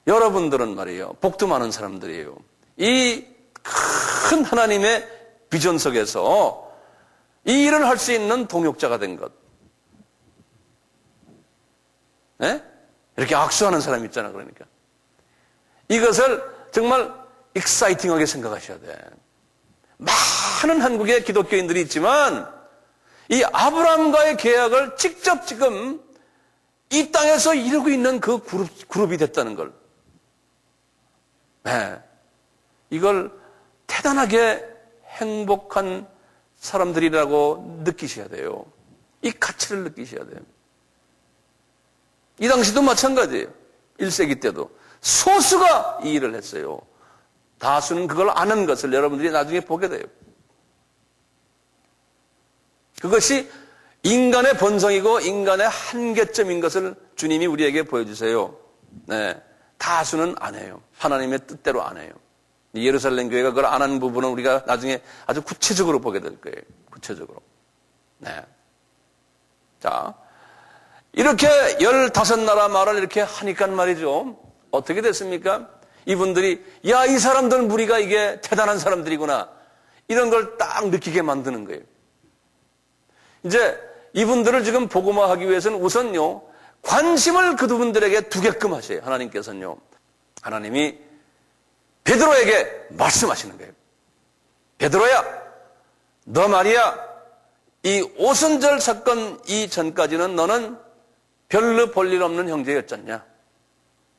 여러분들은 말이에요. 복도 많은 사람들이에요. 이 큰 하나님의 비전 속에서 이 일을 할 수 있는 동역자가 된 것. 예? 이렇게 악수하는 사람이 있잖아, 그러니까. 이것을 정말 익사이팅하게 생각하셔야 돼. 많은 한국의 기독교인들이 있지만 이 아브라함과의 계약을 직접 지금 이 땅에서 이루고 있는 그 그룹이 됐다는 걸. 네. 이걸 대단하게 행복한 사람들이라고 느끼셔야 돼요. 이 가치를 느끼셔야 돼요. 이 당시도 마찬가지예요. 1세기 때도. 소수가 이 일을 했어요. 다수는 그걸 아는 것을 여러분들이 나중에 보게 돼요. 그것이 인간의 본성이고 인간의 한계점인 것을 주님이 우리에게 보여주세요. 네. 다수는 안 해요. 하나님의 뜻대로 안 해요. 예루살렘 교회가 그걸 안 하는 부분은 우리가 나중에 아주 구체적으로 보게 될 거예요. 구체적으로. 네. 자. 이렇게 15나라 말을 이렇게 하니까 말이죠. 어떻게 됐습니까? 이분들이, 야, 이 사람들 무리가 이게 대단한 사람들이구나. 이런 걸 딱 느끼게 만드는 거예요. 이제 이분들을 지금 복음화하기 위해서는 우선요, 관심을 그분들에게 두게끔 하셔요. 하나님께서는요. 하나님이 베드로에게 말씀하시는 거예요. 베드로야, 너 말이야, 이 오순절 사건 이전까지는 너는 별로 볼 일 없는 형제였잖냐.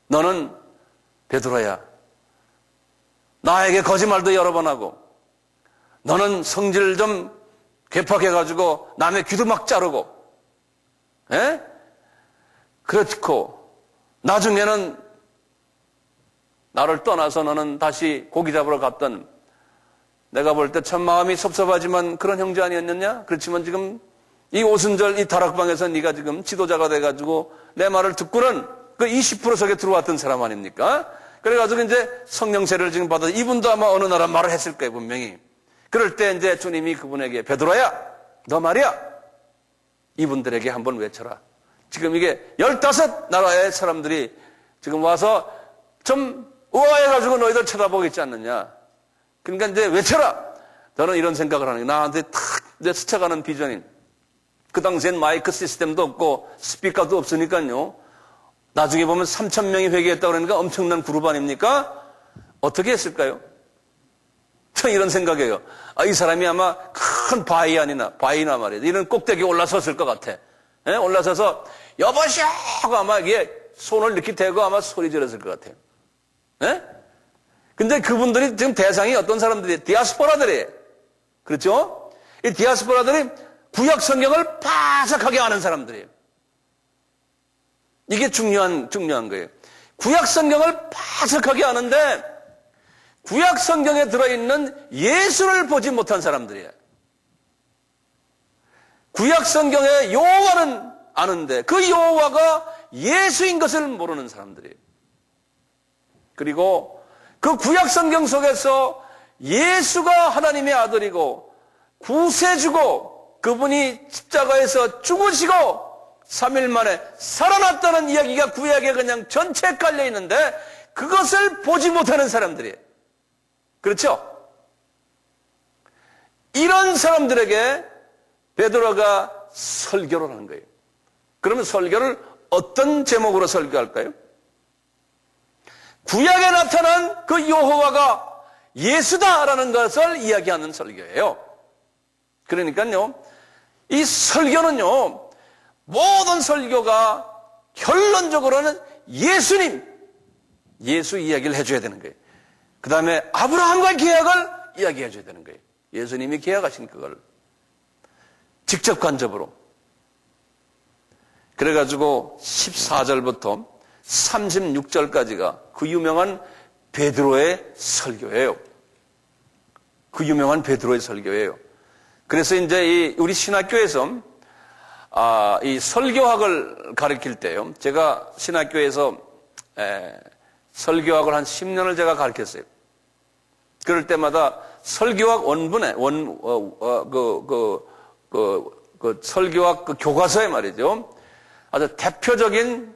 너는 베드로야. 나에게 거짓말도 여러 번 하고 너는 성질 좀 괴팍해가지고 남의 귀도 막 자르고 그렇고 나중에는 나를 떠나서 너는 다시 고기 잡으러 갔던 내가 볼 때 참 마음이 섭섭하지만 그런 형제 아니었느냐? 그렇지만 지금 이 오순절 이 다락방에서 네가 지금 지도자가 돼가지고 내 말을 듣고는 그 20% 속에 들어왔던 사람 아닙니까? 그래가지고 이제 성령세를 지금 받아서 이분도 아마 어느 나라 말을 했을 거예요, 분명히. 그럴 때 이제 주님이 그분에게 베드로야, 너 말이야, 이분들에게 한번 외쳐라. 지금 이게 15나라의 사람들이 지금 와서 좀 우아해가지고 너희들 쳐다보고 있지 않느냐. 그러니까 이제 외쳐라. 저는 이런 생각을 하는 게 나한테 탁 이제 스쳐가는 비전인. 그 당시엔 마이크 시스템도 없고 스피커도 없으니까요. 나중에 보면 3,000명이 회개했다고 그러니까 엄청난 그룹 아닙니까? 어떻게 했을까요? 저 이런 생각이에요. 이 사람이 아마 큰 바이나 말이에요. 이런 꼭대기에 올라섰을 것 같아. 예? 올라서서 여보시오 하고 아마 이게 손을 이렇게 대고 아마 소리 지르었을 것 같아요. 예? 근데 그분들이 지금 대상이 어떤 사람들이에요? 디아스포라들이에요. 그렇죠? 이 디아스포라들이 구약 성경을 바삭하게 아는 사람들이에요. 이게 중요한 거예요. 구약 성경을 바삭하게 아는데 구약 성경에 들어있는 예수를 보지 못한 사람들이에요. 구약 성경의 여호와는 아는데 그 여호와가 예수인 것을 모르는 사람들이에요. 그리고 그 구약 성경 속에서 예수가 하나님의 아들이고 구세주고 그분이 십자가에서 죽으시고 3일 만에 살아났다는 이야기가 구약에 그냥 전체에 깔려 있는데 그것을 보지 못하는 사람들이에요. 그렇죠? 이런 사람들에게 베드로가 설교를 하는 거예요. 그러면 설교를 어떤 제목으로 설교할까요? 구약에 나타난 그 여호와가 예수다라는 것을 이야기하는 설교예요. 그러니까요, 이 설교는요, 모든 설교가 결론적으로는 예수 이야기를 해줘야 되는 거예요. 그 다음에 아브라함과의 계약을 이야기해줘야 되는 거예요. 예수님이 계약하신 그걸 직접 간접으로. 그래가지고 14절부터 36절까지가 그 유명한 베드로의 설교예요. 그 유명한 베드로의 설교예요. 그래서 이제 우리 신학교에서 이 설교학을 가르칠 때요. 제가 신학교에서 설교학을 한 10년을 제가 가르쳤어요. 그럴 때마다 설교학 원문에 설교학 그 교과서에 말이죠. 아주 대표적인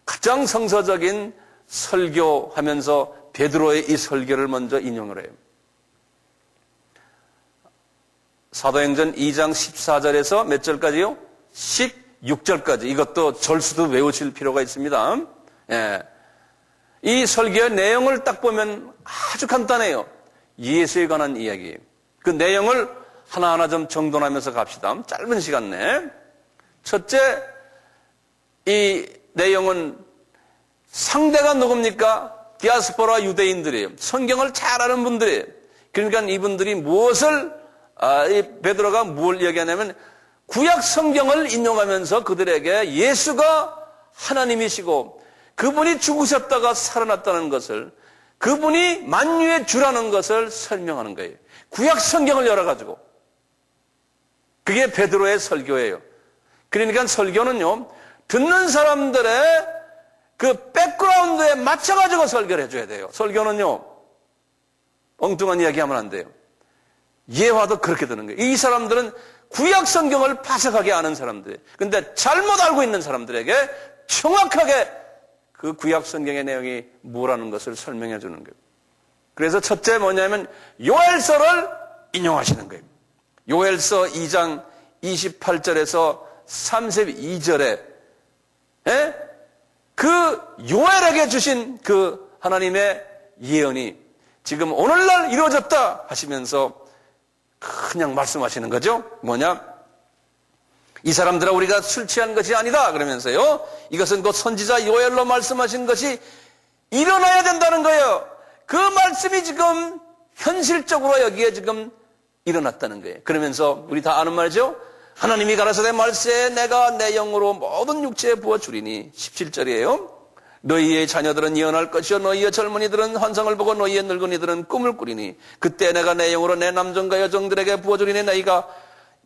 가장 성서적인 설교하면서 베드로의 이 설교를 먼저 인용을 해요. 사도행전 2장 14절에서 몇 절까지요? 16절까지. 이것도 절수도 외우실 필요가 있습니다. 예. 이 설교의 내용을 딱 보면 아주 간단해요. 예수에 관한 이야기예요. 그 내용을 하나하나 좀 정돈하면서 갑시다. 짧은 시간 내에. 첫째, 이 내용은 상대가 누굽니까? 디아스포라 유대인들이에요. 성경을 잘 아는 분들이에요. 그러니까 이분들이 이 베드로가 뭘 얘기하냐면 구약 성경을 인용하면서 그들에게 예수가 하나님이시고 그분이 죽으셨다가 살아났다는 것을, 그분이 만유의 주라는 것을 설명하는 거예요. 구약 성경을 열어가지고. 그게 베드로의 설교예요. 그러니까 설교는요, 듣는 사람들의 그 백그라운드에 맞춰가지고 설교를 해줘야 돼요. 설교는요, 엉뚱한 이야기 하면 안 돼요. 예화도 그렇게 되는 거예요. 이 사람들은 구약 성경을 바삭하게 아는 사람들이에요. 근데 잘못 알고 있는 사람들에게 정확하게 그 구약 성경의 내용이 뭐라는 것을 설명해 주는 거예요. 그래서 첫째 뭐냐면 요엘서를 인용하시는 거예요. 요엘서 2장 28절에서 32절에 그 요엘에게 주신 그 하나님의 예언이 지금 오늘날 이루어졌다 하시면서 그냥 말씀하시는 거죠. 뭐냐? 이 사람들아 우리가 술 취한 것이 아니다 그러면서요. 이것은 곧 선지자 요엘로 말씀하신 것이 일어나야 된다는 거예요. 그 말씀이 지금 현실적으로 여기에 지금 일어났다는 거예요. 그러면서 우리 다 아는 말이죠. 하나님이 가라사대 말세 내가 내 영으로 모든 육체에 부어주리니 17절이에요. 너희의 자녀들은 예언할 것이요 너희의 젊은이들은 환상을 보고 너희의 늙은이들은 꿈을 꾸리니 그때 내가 내 영으로 내 남종과 여종들에게 부어주리니 너희가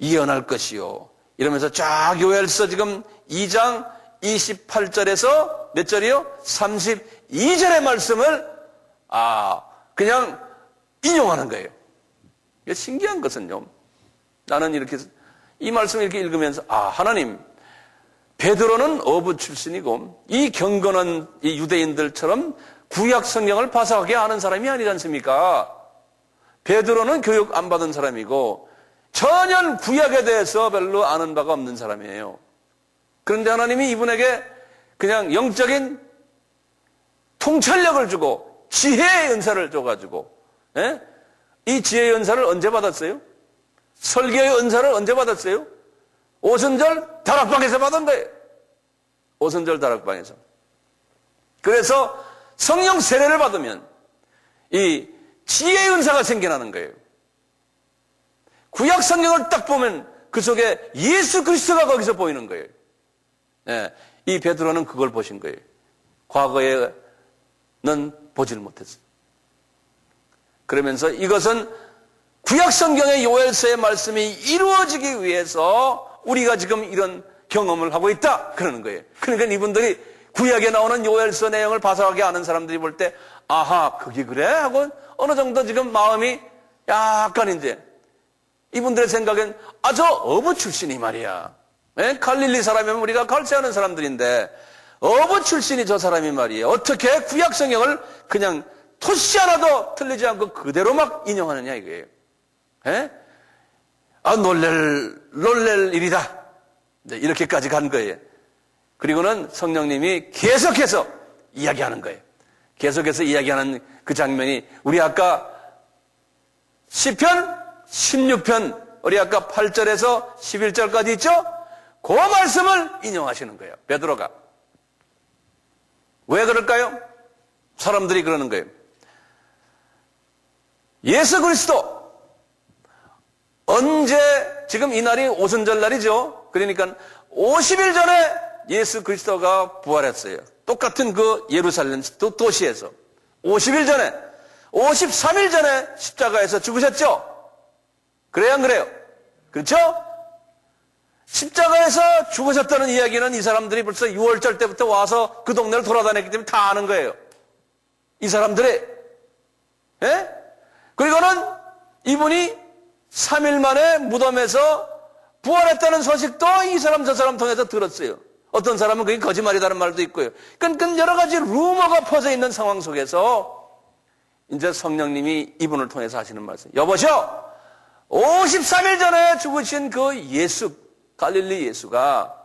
예언할 것이요. 이러면서 쫙 요엘서 지금 2장 28절에서 몇 절이요? 32절의 말씀을 그냥 인용하는 거예요. 이게 신기한 것은요. 나는 이렇게 이 말씀을 이렇게 읽으면서 하나님 베드로는 어부 출신이고 이 경건한 이 유대인들처럼 구약 성경을 바삭하게 아는 사람이 아니지 않습니까? 베드로는 교육 안 받은 사람이고 전혀 구약에 대해서 별로 아는 바가 없는 사람이에요. 그런데 하나님이 이분에게 그냥 영적인 통찰력을 주고 지혜의 은사를 줘가지고 이 지혜의 은사를 언제 받았어요? 설교의 은사를 언제 받았어요? 오순절 다락방에서 받은 거예요. 오순절 다락방에서. 그래서 성령 세례를 받으면 이 지혜의 은사가 생겨나는 거예요. 구약 성경을 딱 보면 그 속에 예수 그리스도가 거기서 보이는 거예요. 네, 이 베드로는 그걸 보신 거예요. 과거에는 보질 못했어요. 그러면서 이것은 구약 성경의 요엘서의 말씀이 이루어지기 위해서 우리가 지금 이런 경험을 하고 있다 그러는 거예요. 그러니까 이분들이 구약에 나오는 요엘서 내용을 바삭하게 아는 사람들이 볼 때 아하 그게 그래 하고 어느 정도 지금 마음이 약간 이제 이분들의 생각엔 저 어부 출신이 말이야. 갈릴리 사람이면 우리가 갈세하는 사람들인데 어부 출신이 저 사람이 말이에요. 어떻게 구약 성경을 그냥 토시 하나도 틀리지 않고 그대로 막 인용하느냐 이거예요. 놀랄 일이다. 이렇게까지 간 거예요. 그리고는 성령님이 계속해서 이야기하는 거예요. 계속해서 이야기하는 그 장면이 우리 아까 시편 16편 우리 아까 8절에서 11절까지 있죠? 그 말씀을 인용하시는 거예요. 베드로가. 왜 그럴까요? 사람들이 그러는 거예요. 예수 그리스도 언제 지금 이 날이 오순절 날이죠. 그러니까 50일 전에 예수 그리스도가 부활했어요. 똑같은 그 예루살렘 도시에서 50일 전에 53일 전에 십자가에서 죽으셨죠. 그래요 안 그래요? 그렇죠? 십자가에서 죽으셨다는 이야기는 이 사람들이 벌써 6월절 때부터 와서 그 동네를 돌아다녔기 때문에 다 아는 거예요. 이 사람들이. 그리고는 이분이 3일 만에 무덤에서 부활했다는 소식도 이 사람 저 사람 통해서 들었어요. 어떤 사람은 그게 거짓말이라는 말도 있고요. 그러니까 여러 가지 루머가 퍼져 있는 상황 속에서 이제 성령님이 이분을 통해서 하시는 말씀. 여보시오! 53일 전에 죽으신 그 예수, 갈릴리 예수가,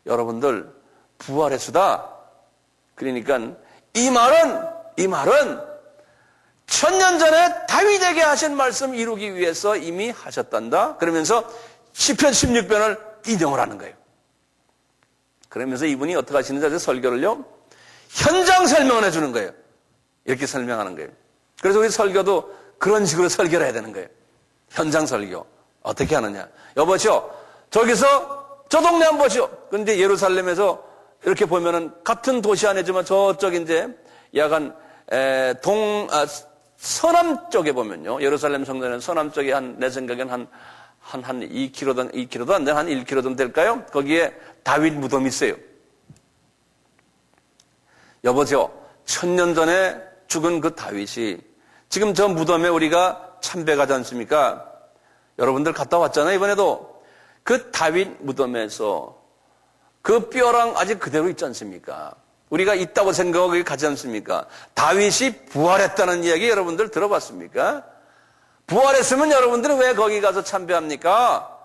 여러분들, 부활했수다. 그러니까 이 말은 1000년 전에 다윗에게 하신 말씀 이루기 위해서 이미 하셨단다. 그러면서 시편 16편을 인용을 하는 거예요. 그러면서 이분이 어떻게 하시는지 설교를요, 현장 설명을 해주는 거예요. 이렇게 설명하는 거예요. 그래서 우리 설교도 그런 식으로 설교를 해야 되는 거예요. 현장 설교. 어떻게 하느냐. 여보시오, 저기서 저 동네 한번 보시오. 근데 예루살렘에서 이렇게 보면은 같은 도시 안이지만 저쪽 이제 약간 서남 쪽에 보면요. 예루살렘 성전은 서남 쪽에 내 생각엔 한 2km도 안 돼. 한 1km 될까요? 거기에 다윗 무덤이 있어요. 여보세요. 1000년 전에 죽은 그 다윗이 지금 저 무덤에 우리가 참배가지 않습니까? 여러분들 갔다 왔잖아요. 이번에도 그 다윗 무덤에서 그 뼈랑 아직 그대로 있지 않습니까? 우리가 있다고 생각하고 가지 않습니까? 다윗이 부활했다는 이야기 여러분들 들어봤습니까? 부활했으면 여러분들은 왜 거기 가서 참배합니까?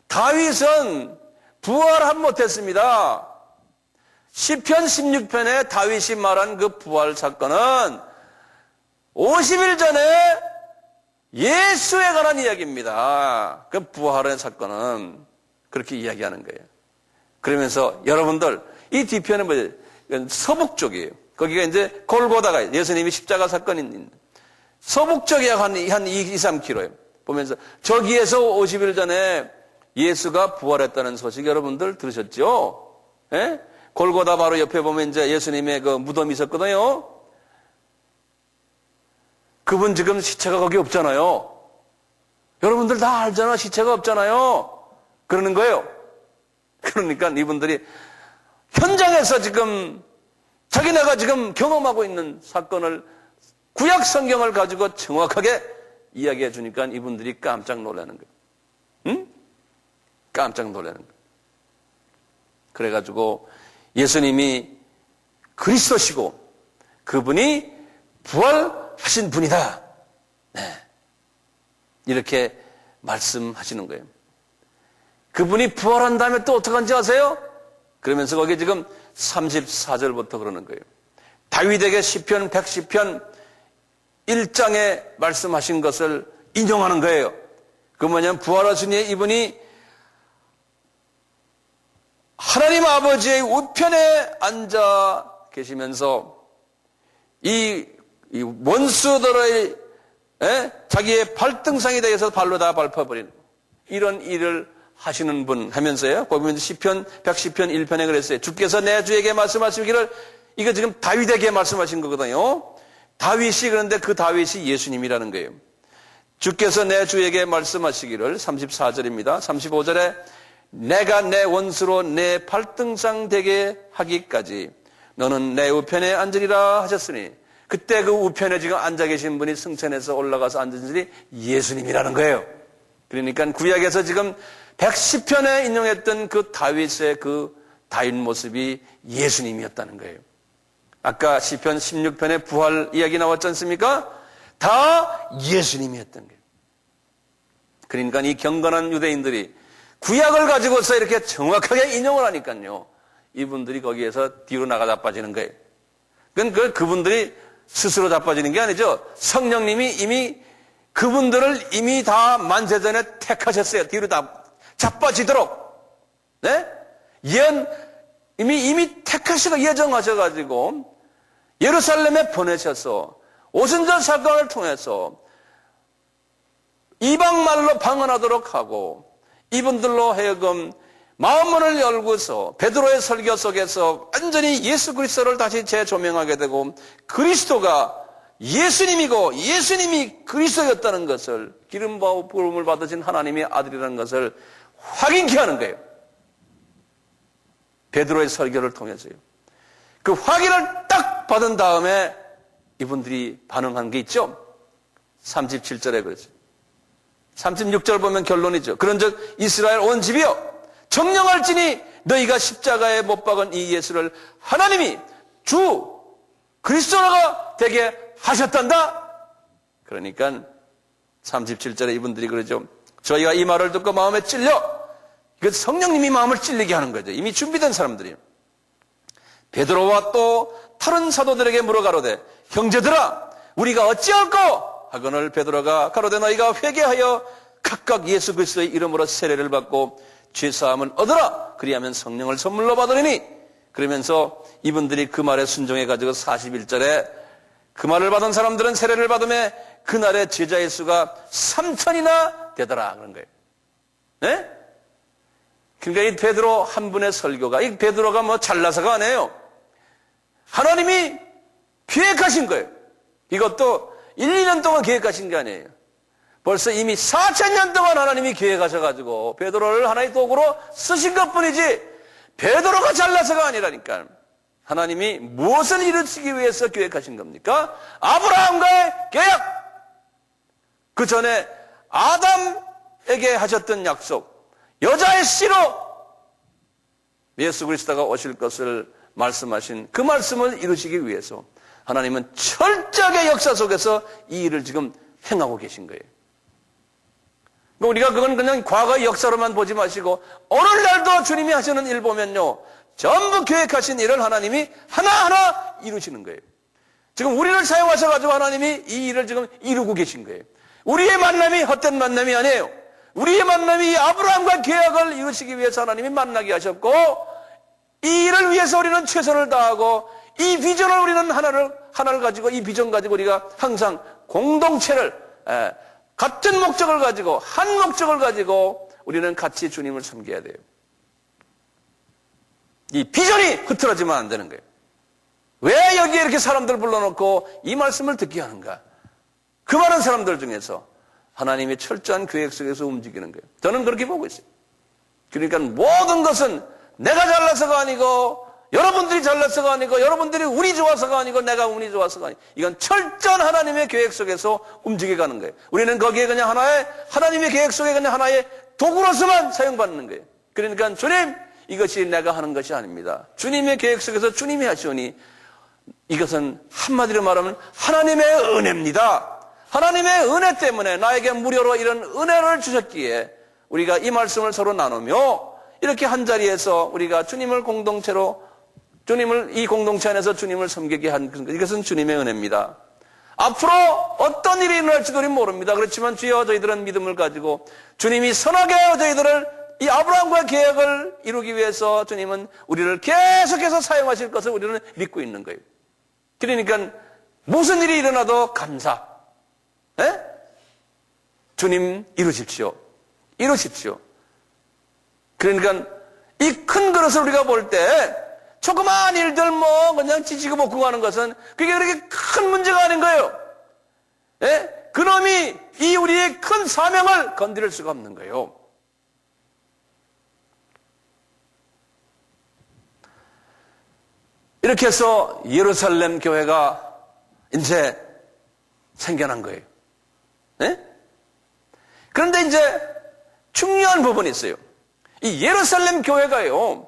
다윗은 부활한 못했습니다. 시편 16편에 다윗이 말한 그 부활 사건은 50일 전에 예수에 관한 이야기입니다. 그 부활의 사건은 그렇게 이야기하는 거예요. 그러면서 여러분들 이 뒤편은 뭐예요? 서북 쪽이에요. 거기가 이제 골고다가 예수님이 십자가 사건이 있는 서북 쪽에 한 2, 3km예요. 보면서 저기에서 50일 전에 예수가 부활했다는 소식 여러분들 들으셨죠? 예? 골고다 바로 옆에 보면 이제 예수님의 그 무덤이 있었거든요. 그분 지금 시체가 거기 없잖아요. 여러분들 다 알잖아. 시체가 없잖아요. 그러는 거예요. 그러니까 이분들이 현장에서 지금 자기네가 지금 경험하고 있는 사건을 구약 성경을 가지고 정확하게 이야기해 주니까 이분들이 깜짝 놀라는 거예요. 응? 깜짝 놀라는 거예요. 그래가지고 예수님이 그리스도시고 그분이 부활하신 분이다. 네. 이렇게 말씀하시는 거예요. 그분이 부활한 다음에 또 어떻게 한지 아세요? 그러면서 거기 지금 34절부터 그러는 거예요. 다윗에게 시편 110편 1장에 말씀하신 것을 인용하는 거예요. 그 뭐냐면 부활하신 이분이 하나님 아버지의 우편에 앉아 계시면서 이 원수들의 자기의 발등상에 대해서 발로 다 밟아버리는 이런 일을 하시는 분 하면서요. 거기 보면 시편 110편 1편에 그랬어요. 주께서 내 주에게 말씀하시기를, 이거 지금 다윗에게 말씀하신 거거든요. 다윗이, 그런데 그 다윗이 예수님이라는 거예요. 주께서 내 주에게 말씀하시기를, 34절입니다. 35절에 내가 내 원수로 내 발등상 되게 하기까지 너는 내 우편에 앉으리라 하셨으니, 그때 그 우편에 지금 앉아 계신 분이 승천해서 올라가서 앉은 분이 예수님이라는 거예요. 그러니까 구약에서 지금 110편에 인용했던 그 다윗의 그 다윗 모습이 예수님이었다는 거예요. 아까 시편 16편에 부활 이야기 나왔지 않습니까? 다 예수님이었던 거예요. 그러니까 이 경건한 유대인들이 구약을 가지고서 이렇게 정확하게 인용을 하니까요, 이분들이 거기에서 뒤로 나가 자빠지는 거예요. 그분들이 스스로 자빠지는 게 아니죠. 성령님이 이미 그분들을 이미 다 만세전에 택하셨어요. 뒤로 다 자빠지도록. 네? 이미 택하시고 예정하셔가지고 예루살렘에 보내셔서 오순절 사건을 통해서 이방말로 방언하도록 하고, 이분들로 하여금 마음문을 열고서 베드로의 설교 속에서 완전히 예수 그리스도를 다시 재조명하게 되고, 그리스도가 예수님이고 예수님이 그리스도였다는 것을, 기름과 부름을 받으신 하나님의 아들이라는 것을 확인케 하는 거예요. 베드로의 설교를 통해서요. 그 확인을 딱 받은 다음에 이분들이 반응한 게 있죠. 37절에 그랬어요. 36절 보면 결론이죠. 그런즉 이스라엘 온 집이여 정령할지니 너희가 십자가에 못 박은 이 예수를 하나님이 주 그리스도가 되게 하셨단다. 그러니까 37절에 이분들이 그러죠. 저희가 이 말을 듣고 마음에 찔려. 이거 성령님이 마음을 찔리게 하는 거죠. 이미 준비된 사람들이에요. 베드로와 또 다른 사도들에게 물어가로되 형제들아 우리가 어찌할꼬 하거늘 베드로가 가로되 너희가 회개하여 각각 예수 그리스도의 이름으로 세례를 받고 죄사함을 얻으라. 그리하면 성령을 선물로 받으리니. 그러면서 이분들이 그 말에 순종해가지고 41절에 그 말을 받은 사람들은 세례를 받음에 그날의 제자의 수가 3,000이나 되더라 그런 거예요. 네? 그러니까 이 베드로 한 분의 설교가, 이 베드로가 뭐 잘나서가 아니에요. 하나님이 계획하신 거예요. 이것도 1, 2년 동안 계획하신 게 아니에요. 벌써 이미 4,000년 동안 하나님이 계획하셔가지고 베드로를 하나의 도구로 쓰신 것뿐이지 베드로가 잘나서가 아니라니까. 하나님이 무엇을 이루시기 위해서 계획하신 겁니까? 아브라함과의 계약! 그 전에 아담에게 하셨던 약속, 여자의 씨로 예수 그리스도가 오실 것을 말씀하신 그 말씀을 이루시기 위해서 하나님은 철저하게 역사 속에서 이 일을 지금 행하고 계신 거예요. 우리가 그건 그냥 과거의 역사로만 보지 마시고 오늘날도 주님이 하시는 일 보면요, 전부 계획하신 일을 하나님이 하나하나 이루시는 거예요. 지금 우리를 사용하셔가지고 하나님이 이 일을 지금 이루고 계신 거예요. 우리의 만남이 헛된 만남이 아니에요. 우리의 만남이 아브라함과 계약을 이루시기 위해서 하나님이 만나게 하셨고, 이 일을 위해서 우리는 최선을 다하고, 이 비전을 우리는 하나를 가지고, 이 비전 가지고 우리가 항상 공동체를, 같은 목적을 가지고, 한 목적을 가지고 우리는 같이 주님을 섬겨야 돼요. 이 비전이 흐트러지면 안 되는 거예요. 왜 여기에 이렇게 사람들 불러놓고 이 말씀을 듣게 하는가? 그 많은 사람들 중에서 하나님의 철저한 계획 속에서 움직이는 거예요. 저는 그렇게 보고 있어요. 그러니까 모든 것은 내가 잘나서가 아니고, 여러분들이 잘나서가 아니고, 여러분들이 운이 좋아서가 아니고, 내가 운이 좋아서가 아니고, 이건 철저한 하나님의 계획 속에서 움직여가는 거예요. 우리는 거기에 그냥 하나님의 계획 속에 그냥 하나의 도구로서만 사용받는 거예요. 그러니까 주님, 이것이 내가 하는 것이 아닙니다. 주님의 계획 속에서 주님이 하시오니 이것은 한마디로 말하면 하나님의 은혜입니다. 하나님의 은혜 때문에 나에게 무료로 이런 은혜를 주셨기에 우리가 이 말씀을 서로 나누며 이렇게 한자리에서 우리가 주님을 공동체로, 이 공동체 안에서 주님을 섬기게 한 것, 이것은 주님의 은혜입니다. 앞으로 어떤 일이 일어날지도 모릅니다. 그렇지만 주여 저희들은 믿음을 가지고 주님이 선하게 저희들을 이 아브라함과의 계약을 이루기 위해서 주님은 우리를 계속해서 사용하실 것을 우리는 믿고 있는 거예요. 그러니까 무슨 일이 일어나도 감사. 에? 주님 이루십시오. 이루십시오. 그러니까 이 큰 그릇을 우리가 볼 때 조그마한 일들 뭐 그냥 찢고 볶고 가는 것은 그게 그렇게 큰 문제가 아닌 거예요. 예? 그놈이 이 우리의 큰 사명을 건드릴 수가 없는 거예요. 이렇게 해서 예루살렘 교회가 이제 생겨난 거예요. 예? 그런데 이제 중요한 부분이 있어요. 이 예루살렘 교회가요,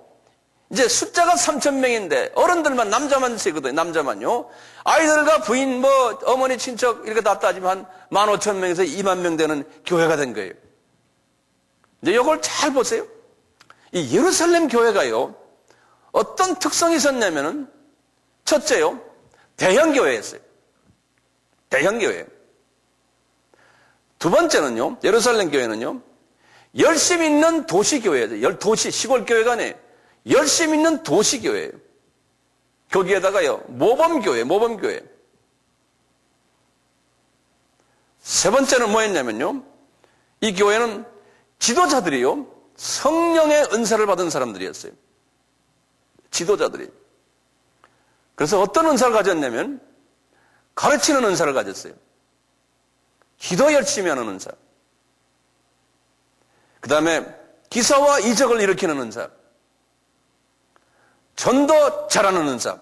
이제 숫자가 3,000명인데 어른들만 남자만 세거든요. 남자만요. 아이들과 부인 뭐 어머니 친척 이렇게 다 따지면 한 15,000명에서 2만 명 되는 교회가 된 거예요. 이제 이걸 잘 보세요. 이 예루살렘 교회가요, 어떤 특성이 있었냐면은 첫째요, 대형 교회였어요. 대형 교회. 두 번째는요, 예루살렘 교회는요, 열심 있는 도시 교회예요. 도시 시골 교회가 아니에요. 열심 있는 도시 교회예요. 거기에다가요, 모범 교회. 세 번째는 뭐였냐면요, 이 교회는 지도자들이요, 성령의 은사를 받은 사람들이었어요. 지도자들이. 그래서 어떤 은사를 가졌냐면 가르치는 은사를 가졌어요. 기도 열심히 하는 은사. 그 다음에 기사와 이적을 일으키는 은사. 전도 잘하는 은사.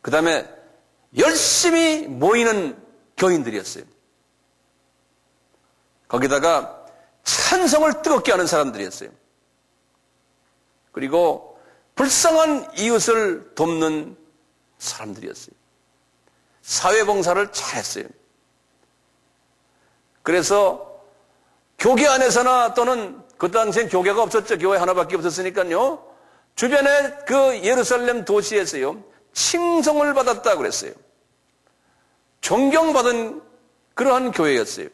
그 다음에 열심히 모이는 교인들이었어요. 거기다가 찬송을 뜨겁게 하는 사람들이었어요. 그리고 불쌍한 이웃을 돕는 사람들이었어요. 사회봉사를 잘했어요. 그래서 교계 안에서나 또는 그 당시엔 교계가 없었죠. 교회 하나밖에 없었으니까요. 주변에 그 예루살렘 도시에서요, 칭송을 받았다고 그랬어요. 존경받은 그러한 교회였어요.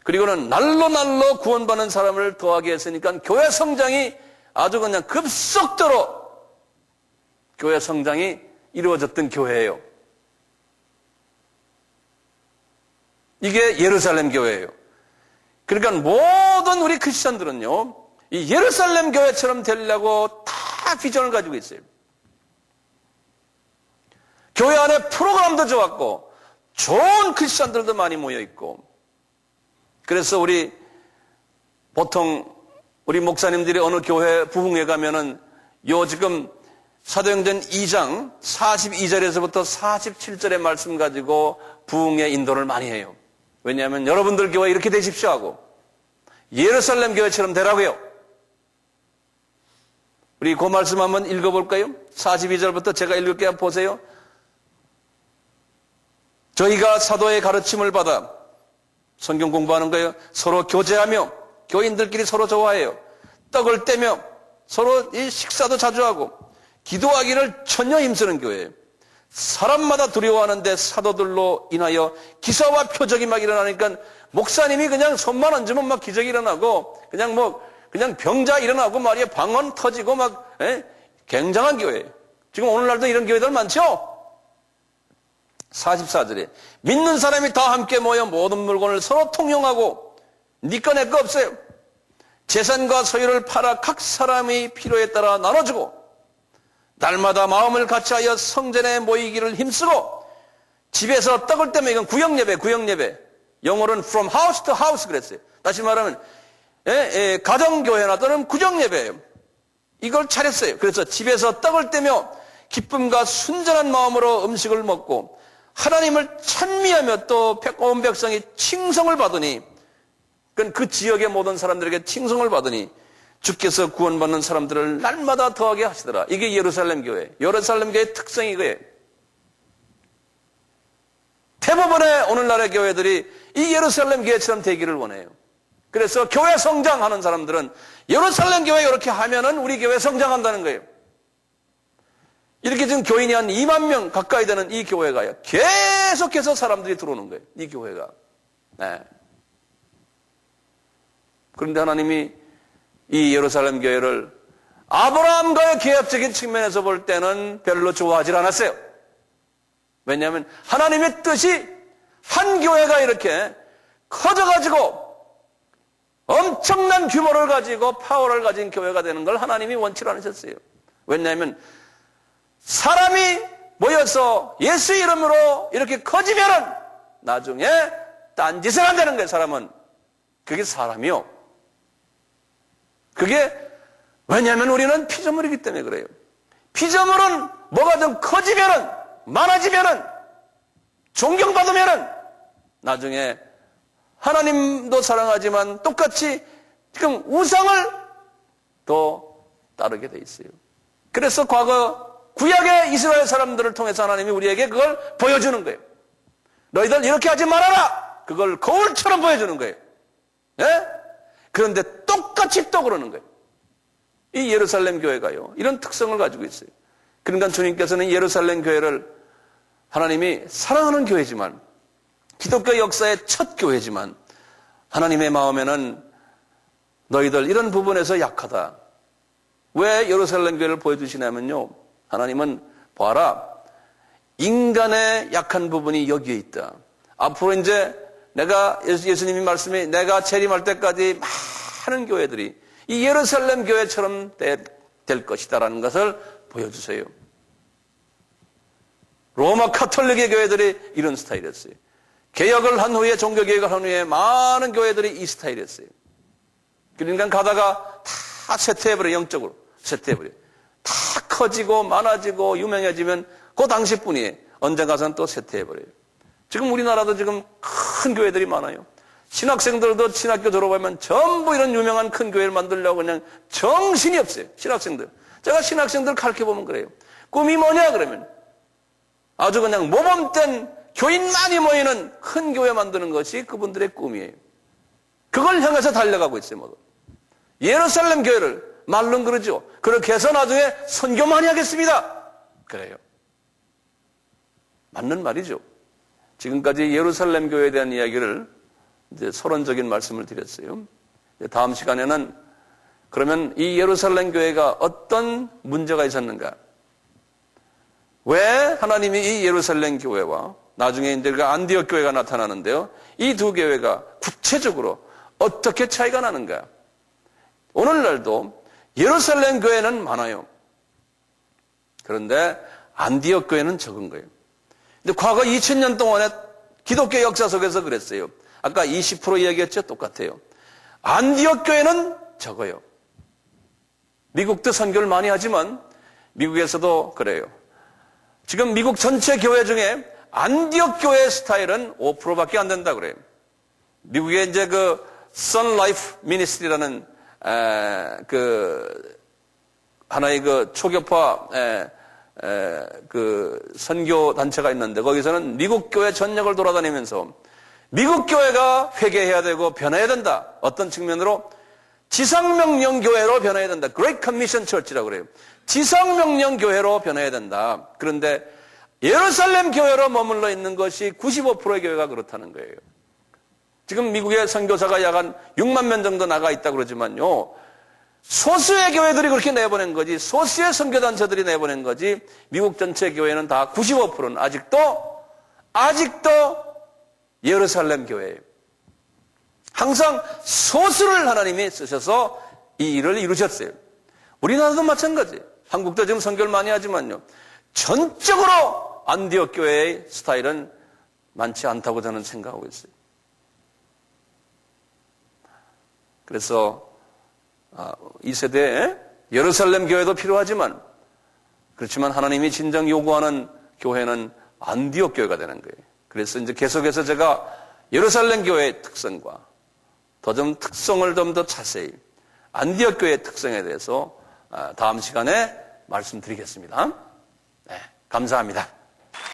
그리고는 날로 구원받는 사람을 더하게 했으니까 교회 성장이 아주 그냥 급속도로 교회 성장이 이루어졌던 교회예요. 이게 예루살렘 교회예요. 그러니까 모든 우리 크리스천들은요, 이 예루살렘 교회처럼 되려고 다 비전을 가지고 있어요. 교회 안에 프로그램도 좋았고 좋은 크리스천들도 많이 모여 있고, 그래서 보통 우리 목사님들이 어느 교회 부흥회 가면은 지금 사도행전 2장 42절에서부터 47절의 말씀 가지고 부흥회 인도를 많이 해요. 왜냐하면 여러분들 교회 이렇게 되십시오 하고 예루살렘 교회처럼 되라고요. 우리 그 말씀 한번 읽어볼까요? 42절부터 제가 읽을게요. 보세요. 저희가 사도의 가르침을 받아, 성경 공부하는 거예요. 서로 교제하며 교인들끼리 서로 좋아해요. 떡을 떼며 서로 식사도 자주 하고 기도하기를 전혀 힘쓰는 교회예요. 사람마다 두려워하는데 사도들로 인하여 기사와 표적이 막 일어나니까 목사님이 그냥 손만 얹으면 막 기적이 일어나고 그냥 병자 일어나고 말이에요. 방언 터지고 막 굉장한 교회예요. 지금 오늘날도 이런 교회들 많죠? 44절에 믿는 사람이 다 함께 모여 모든 물건을 서로 통용하고 니 거 내 거 없어요. 재산과 소유를 팔아 각 사람의 필요에 따라 나눠주고 날마다 마음을 같이하여 성전에 모이기를 힘쓰고 집에서 떡을 떼며, 이건 구역예배. 영어로는 from house to house 그랬어요. 다시 말하면 가정교회나 또는 구정예배예요. 이걸 잘했어요. 그래서 집에서 떡을 떼며 기쁨과 순전한 마음으로 음식을 먹고 하나님을 찬미하며 또 온 백성이 칭송을 받으니, 그 지역의 모든 사람들에게 칭송을 받으니 주께서 구원받는 사람들을 날마다 더하게 하시더라. 이게 예루살렘 교회. 예루살렘 교회의 특성이 이거예요. 대부분의 오늘날의 교회들이 이 예루살렘 교회처럼 되기를 원해요. 그래서 교회 성장하는 사람들은 예루살렘 교회 이렇게 하면은 우리 교회 성장한다는 거예요. 이렇게 지금 교인이 한 2만 명 가까이 되는 이 교회가요, 계속해서 사람들이 들어오는 거예요. 이 교회가. 네. 그런데 하나님이 이 예루살렘 교회를 아브라함과의 계약적인 측면에서 볼 때는 별로 좋아하지 않았어요. 왜냐하면 하나님의 뜻이 한 교회가 이렇게 커져가지고 엄청난 규모를 가지고 파워를 가진 교회가 되는 걸 하나님이 원치 않으셨어요. 왜냐하면 사람이 모여서 예수 이름으로 이렇게 커지면은 나중에 딴짓을 한다는 거예요. 사람은. 그게 사람이요. 그게 왜냐하면 우리는 피조물이기 때문에 그래요. 피조물은 뭐가 좀 커지면은, 많아지면은, 존경받으면은 나중에 하나님도 사랑하지만 똑같이 지금 우상을 또 따르게 돼 있어요. 그래서 과거 구약의 이스라엘 사람들을 통해서 하나님이 우리에게 그걸 보여주는 거예요. 너희들 이렇게 하지 말아라. 그걸 거울처럼 보여주는 거예요. 예? 그런데 똑같이 또 그러는 거예요. 이 예루살렘 교회가요, 이런 특성을 가지고 있어요. 그러니까 주님께서는 예루살렘 교회를 하나님이 사랑하는 교회지만, 기독교 역사의 첫 교회지만, 하나님의 마음에는 너희들 이런 부분에서 약하다. 왜 예루살렘 교회를 보여주시냐면요, 하나님은 봐라, 인간의 약한 부분이 여기에 있다. 앞으로 이제 내가 예수님이 말씀이 내가 재림할 때까지 많은 교회들이 이 예루살렘 교회처럼 될 것이다라는 것을 보여주세요. 로마 카톨릭의 교회들이 이런 스타일이었어요. 개혁을 한 후에, 종교개혁을 한 후에 많은 교회들이 이 스타일이었어요. 그러니까 가다가 다 쇠퇴해버려요. 영적으로 쇠퇴해버려요. 다 커지고 많아지고 유명해지면 그 당시뿐이에요. 언젠가서는 또 쇠퇴해버려요. 지금 우리나라도 지금 큰 교회들이 많아요. 신학생들도 신학교 졸업하면 전부 이런 유명한 큰 교회를 만들려고 그냥 정신이 없어요. 신학생들. 제가 신학생들 가르쳐보면 그래요. 꿈이 뭐냐 그러면 아주 그냥 모범된 교인 많이 모이는 큰 교회 만드는 것이 그분들의 꿈이에요. 그걸 향해서 달려가고 있어요. 모두. 예루살렘 교회를 말론 그러죠. 그렇게 해서 나중에 선교 많이 하겠습니다. 그래요. 맞는 말이죠. 지금까지 예루살렘 교회에 대한 이야기를 이제 서론적인 말씀을 드렸어요. 다음 시간에는 그러면 이 예루살렘 교회가 어떤 문제가 있었는가? 왜 하나님이 이 예루살렘 교회와 나중에 이제 그 안디옥 교회가 나타나는데요. 이 두 교회가 구체적으로 어떻게 차이가 나는가? 오늘날도 예루살렘 교회는 많아요. 그런데 안디옥 교회는 적은 거예요. 근데 과거 2000년 동안의 기독교 역사 속에서 그랬어요. 아까 20% 이야기했죠? 똑같아요. 안디옥 교회는 적어요. 미국도 선교를 많이 하지만 미국에서도 그래요. 지금 미국 전체 교회 중에 안디옥 교회 스타일은 5%밖에 안 된다 그래요. 미국에 이제 그 Sun Life Ministry라는 그 하나의 그 초교파 그 선교 단체가 있는데 거기서는 미국 교회 전역을 돌아다니면서 미국 교회가 회개해야 되고 변해야 된다. 어떤 측면으로 지상명령 교회로 변해야 된다. Great Commission Church라고 그래요. 지상명령 교회로 변해야 된다. 그런데 예루살렘 교회로 머물러 있는 것이 95%의 교회가 그렇다는 거예요. 지금 미국의 선교사가 약 한 6만 명 정도 나가 있다고 그러지만요. 소수의 교회들이 그렇게 내보낸 거지, 소수의 선교단체들이 내보낸 거지, 미국 전체 교회는 다 95%는 아직도 예루살렘 교회예요. 항상 소수를 하나님이 쓰셔서 이 일을 이루셨어요. 우리나라도 마찬가지예요. 한국도 지금 선교를 많이 하지만요. 전적으로 안디옥 교회의 스타일은 많지 않다고 저는 생각하고 있어요. 그래서 이 세대에 예루살렘 교회도 필요하지만 그렇지만 하나님이 진정 요구하는 교회는 안디옥 교회가 되는 거예요. 그래서 이제 계속해서 제가 예루살렘 교회의 특성과 더 좀 특성을 좀 더 자세히 안디옥 교회의 특성에 대해서 다음 시간에 말씀드리겠습니다. 네, 감사합니다.